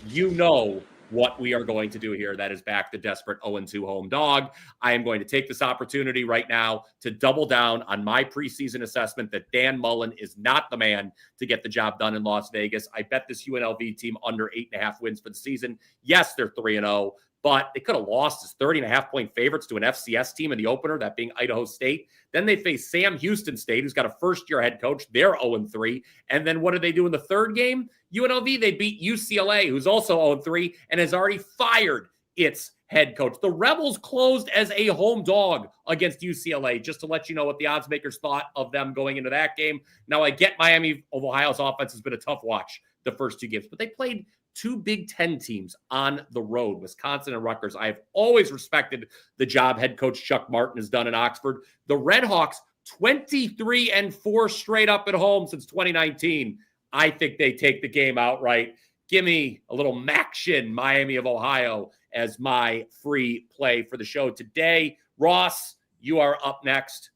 Speaker 1: you know what we are going to do here. That is back the desperate 0-2 home dog. I am going to take this opportunity right now to double down on my preseason assessment that Dan Mullen is not the man to get the job done in Las Vegas. I bet this UNLV team under 8.5 wins for the season. Yes, they're 3-0, but they could have lost as 30.5-point favorites to an FCS team in the opener, that being Idaho State. Then they face Sam Houston State, who's got a first-year head coach. They're 0-3. And then what did they do in the third game? UNLV, they beat UCLA, who's also 0-3, and has already fired its head coach. The Rebels closed as a home dog against UCLA, just to let you know what the odds makers thought of them going into that game. Now, I get Miami of Ohio's offense has been a tough watch the first two games, but they played two Big Ten teams on the road, Wisconsin and Rutgers. I have always respected the job head coach Chuck Martin has done in Oxford. The Red Hawks, 23-4 straight up at home since 2019. I think they take the game outright. Give me a little Maction, Miami of Ohio, as my free play for the show today. Ross, you are up next.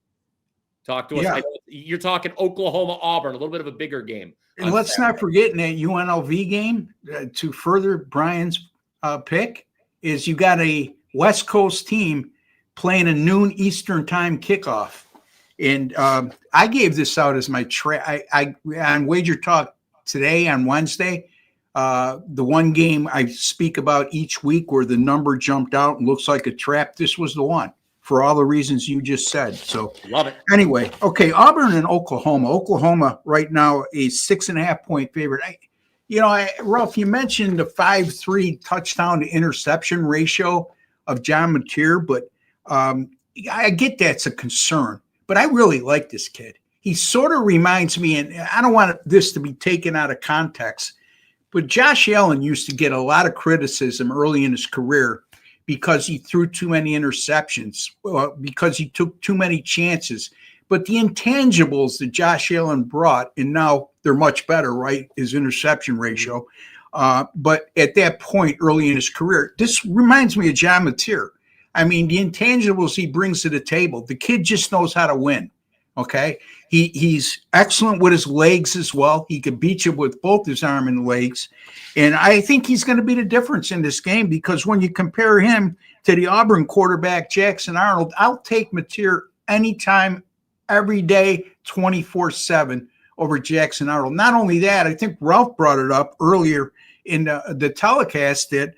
Speaker 1: Talk to us.
Speaker 2: Yeah.
Speaker 1: You're talking Oklahoma, Auburn, a little bit of a bigger game.
Speaker 2: And let's not forget in that UNLV game, to further Brian's pick, is you got a West Coast team playing a noon Eastern time kickoff. And I gave this out as my I on Wager Talk today on Wednesday. The one game I speak about each week where the number jumped out and looks like a trap. This was the one for all the reasons you just said. So
Speaker 1: love it.
Speaker 2: Anyway, okay, Auburn and Oklahoma. Oklahoma right now a 6.5-point favorite. Ralph, you mentioned the 5.3 touchdown to interception ratio of John Mateer, but I get that's a concern. But I really like this kid. He sort of reminds me, and I don't want this to be taken out of context, but Josh Allen used to get a lot of criticism early in his career because he threw too many interceptions, because he took too many chances. But the intangibles that Josh Allen brought, and now they're much better, right, his interception ratio. But at that point early in his career, this reminds me of John Mateer. I mean, the intangibles he brings to the table, the kid just knows how to win, okay? He's excellent with his legs as well. He could beat you with both his arm and legs. And I think he's going to be the difference in this game because when you compare him to the Auburn quarterback, Jackson Arnold, I'll take Mateer anytime, every day, 24/7 over Jackson Arnold. Not only that, I think Ralph brought it up earlier in the telecast that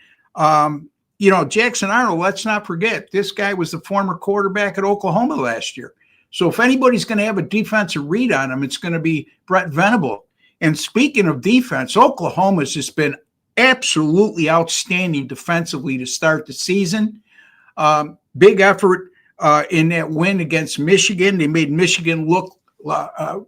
Speaker 2: Jackson Arnold, let's not forget, this guy was the former quarterback at Oklahoma last year. So if anybody's going to have a defensive read on him, it's going to be Brett Venable. And speaking of defense, Oklahoma's just been absolutely outstanding defensively to start the season. Big effort in that win against Michigan. They made Michigan look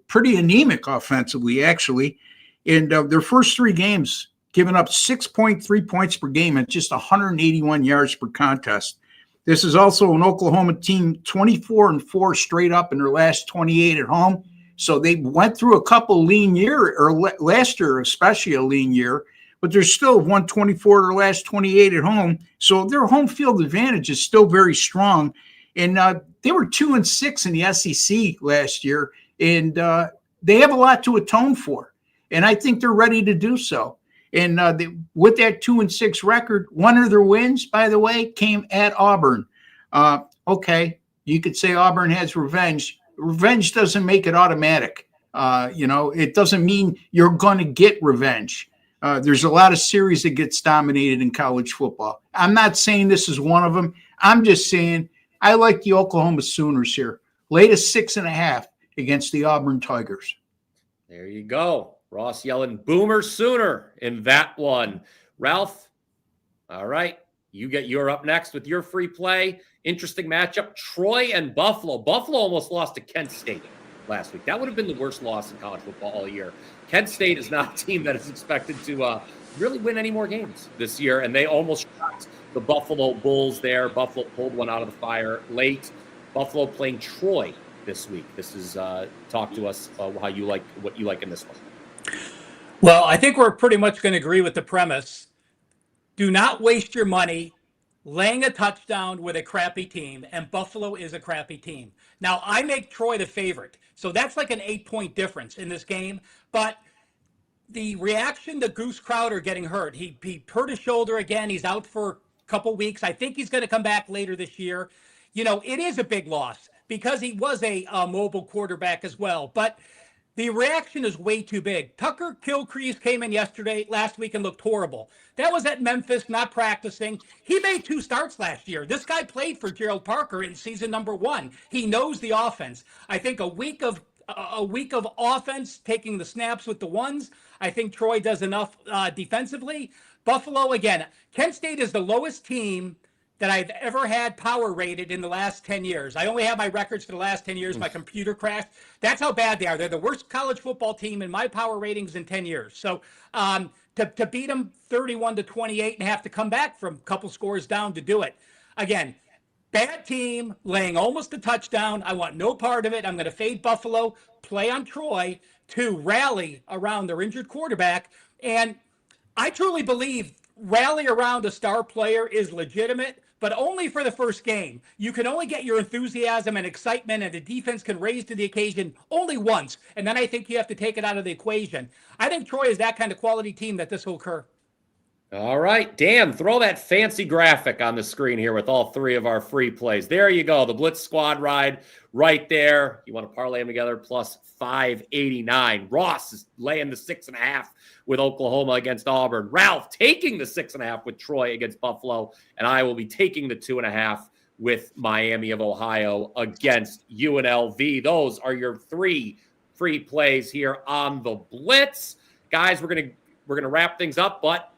Speaker 2: pretty anemic offensively, actually. In their first 3 games, giving up 6.3 points per game and just 181 yards per contest. This is also an Oklahoma team 24-4 straight up in their last 28 at home. So they went through a couple lean year, or last year especially a lean year, but they're still 124 their last 28 at home. So their home field advantage is still very strong. And they were 2-6 in the SEC last year, and they have a lot to atone for. And I think they're ready to do so. And with that 2-6 record, one of their wins, by the way, came at Auburn. Okay, you could say Auburn has revenge. Revenge doesn't make it automatic. It doesn't mean you're going to get revenge. There's a lot of series that gets dominated in college football. I'm not saying this is one of them. I'm just saying I like the Oklahoma Sooners here. Latest 6.5 against the Auburn Tigers.
Speaker 1: There you go. Ross yelling Boomer Sooner in that one. Ralph, all right. You're up next with your free play. Interesting matchup. Troy and Buffalo. Buffalo almost lost to Kent State last week. That would have been the worst loss in college football all year. Kent State is not a team that is expected to really win any more games this year, and they almost shot the Buffalo Bulls there. Buffalo pulled one out of the fire late. Buffalo playing Troy this week. This is talk to us what you like in this one.
Speaker 3: Well, I think we're pretty much going to agree with the premise. Do not waste your money laying a touchdown with a crappy team, and Buffalo is a crappy team. Now, I make Troy the favorite, so that's like an 8-point difference in this game, but the reaction to Goose Crowder getting hurt, he hurt his shoulder again. He's out for a couple weeks. I think he's going to come back later this year. It is a big loss because he was a mobile quarterback as well, but the reaction is way too big. Tucker Kilcrease came in last week and looked horrible. That was at Memphis, not practicing. He made 2 starts last year. This guy played for Gerald Parker in season number 1. He knows the offense. I think a week of offense, taking the snaps with the ones, I think Troy does enough defensively. Buffalo, again, Kent State is the lowest team that I've ever had power rated in the last 10 years. I only have my records for the last 10 years. My computer crashed. That's how bad they are. They're the worst college football team in my power ratings in 10 years. So to beat them 31-28 and have to come back from a couple scores down to do it. Again, bad team, laying almost a touchdown. I want no part of it. I'm going to fade Buffalo, play on Troy to rally around their injured quarterback. And I truly believe rally around a star player is legitimate, but only for the first game. You can only get your enthusiasm and excitement, and the defense can raise to the occasion only once, and then I think you have to take it out of the equation. I think Troy is that kind of quality team that this will occur.
Speaker 1: All right, Dan, throw that fancy graphic on the screen here with all 3 of our free plays. There you go, the Blitz squad ride right there. You want to parlay them together, plus 589. Ross is laying the 6.5 with Oklahoma against Auburn. Ralph taking the 6.5 with Troy against Buffalo, and I will be taking the 2.5 with Miami of Ohio against UNLV. Those are your 3 free plays here on the Blitz. Guys, we're gonna wrap things up, but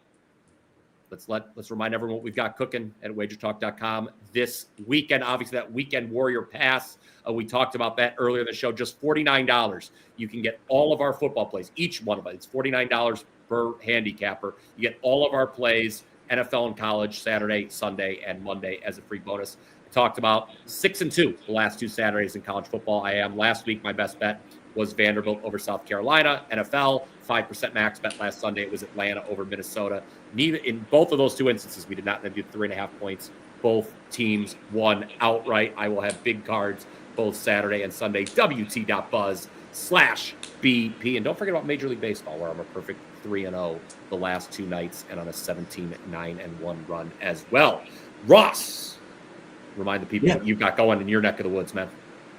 Speaker 1: let's remind everyone what we've got cooking at WagerTalk.com this weekend. Obviously, that Weekend Warrior Pass, we talked about that earlier in the show. Just $49. You can get all of our football plays, each one of it. It's $49 per handicapper. You get all of our plays, NFL and college, Saturday, Sunday, and Monday as a free bonus. I talked about 6-2 the last 2 Saturdays in college football. I am. Last week, my best bet was Vanderbilt over South Carolina. NFL, 5% max bet last Sunday. It was Atlanta over Minnesota. In both of those 2 instances, we did not do 3.5 points. Both teams won outright. I will have big cards both Saturday and Sunday. WT.buzz/BP. And don't forget about Major League Baseball, where I'm a perfect 3-0 the last 2 nights and on a 17-9-1 run as well. Ross, remind the people what you've got going in your neck of the woods, man.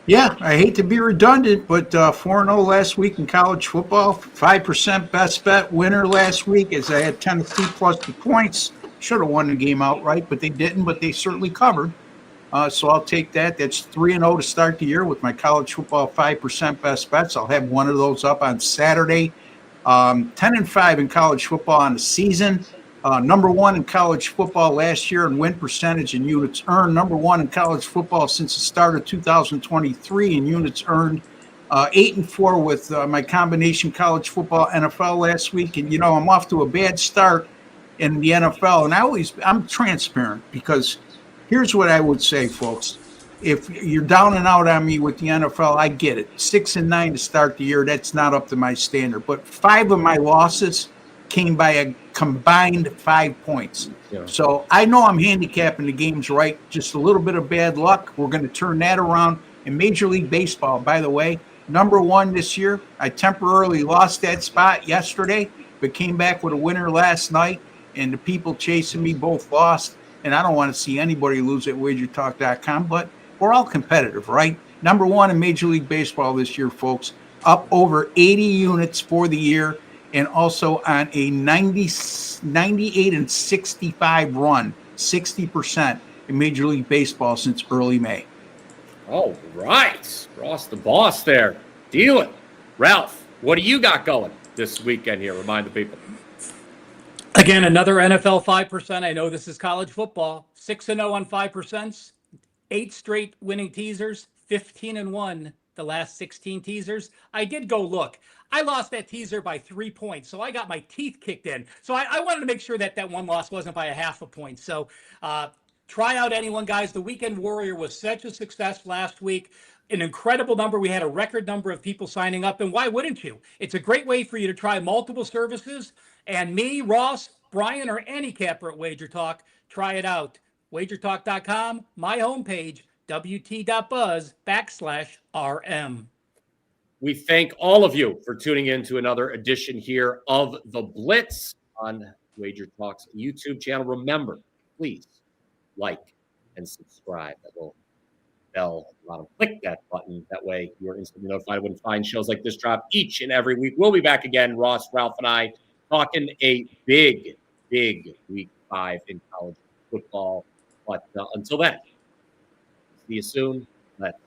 Speaker 2: Yeah, I hate to be redundant, but 4-0 last week in college football. 5% best bet winner last week as I had Tennessee plus the points. Should have won the game outright, but they didn't, but they certainly covered. So I'll take that. That's 3-0 to start the year with my college football 5% best bets. I'll have one of those up on Saturday. 10-5 in college football on the season. Number one in college football last year in win percentage and units earned. Number one in college football since the start of 2023 in units earned. 8-4 with my combination college football NFL last week. And, I'm off to a bad start in the NFL. And I'm transparent because here's what I would say, folks. If you're down and out on me with the NFL, I get it. 6-9 to start the year, that's not up to my standard. But 5 of my losses came by a combined 5 points. Yeah. So I know I'm handicapping the games right. Just a little bit of bad luck. We're going to turn that around. In Major League Baseball, by the way, number one this year. I temporarily lost that spot yesterday, but came back with a winner last night. And the people chasing me both lost. And I don't want to see anybody lose at WagerTalk.com, but we're all competitive, right? Number one in Major League Baseball this year, folks, up over 80 units for the year, and also on a 98-65 run, 60% in Major League Baseball since early May.
Speaker 1: All right. Ross the boss there. Dealing. Ralph, what do you got going this weekend here? Remind the people.
Speaker 3: Again, another NFL 5%. I know this is college football. 6-0 on 5%. 8 straight winning teasers, 15-1 the last 16 teasers. I did go look. I lost that teaser by 3 points, so I got my teeth kicked in. So I wanted to make sure that one loss wasn't by a half a point. So try out anyone, guys. The Weekend Warrior was such a success last week. An incredible number. We had a record number of people signing up, and why wouldn't you? It's a great way for you to try multiple services. And me, Ross, Brian, or any capper at WagerTalk, try it out. WagerTalk.com, my homepage, wt.buzz/RM.
Speaker 1: We thank all of you for tuning in to another edition here of The Blitz on WagerTalk's YouTube channel. Remember, please like and subscribe. That little bell, click that button. That way you're instantly notified when fine shows like this drop each and every week. We'll be back again, Ross, Ralph, and I, talking a big week 5 in college football. But until then, see you soon. Let's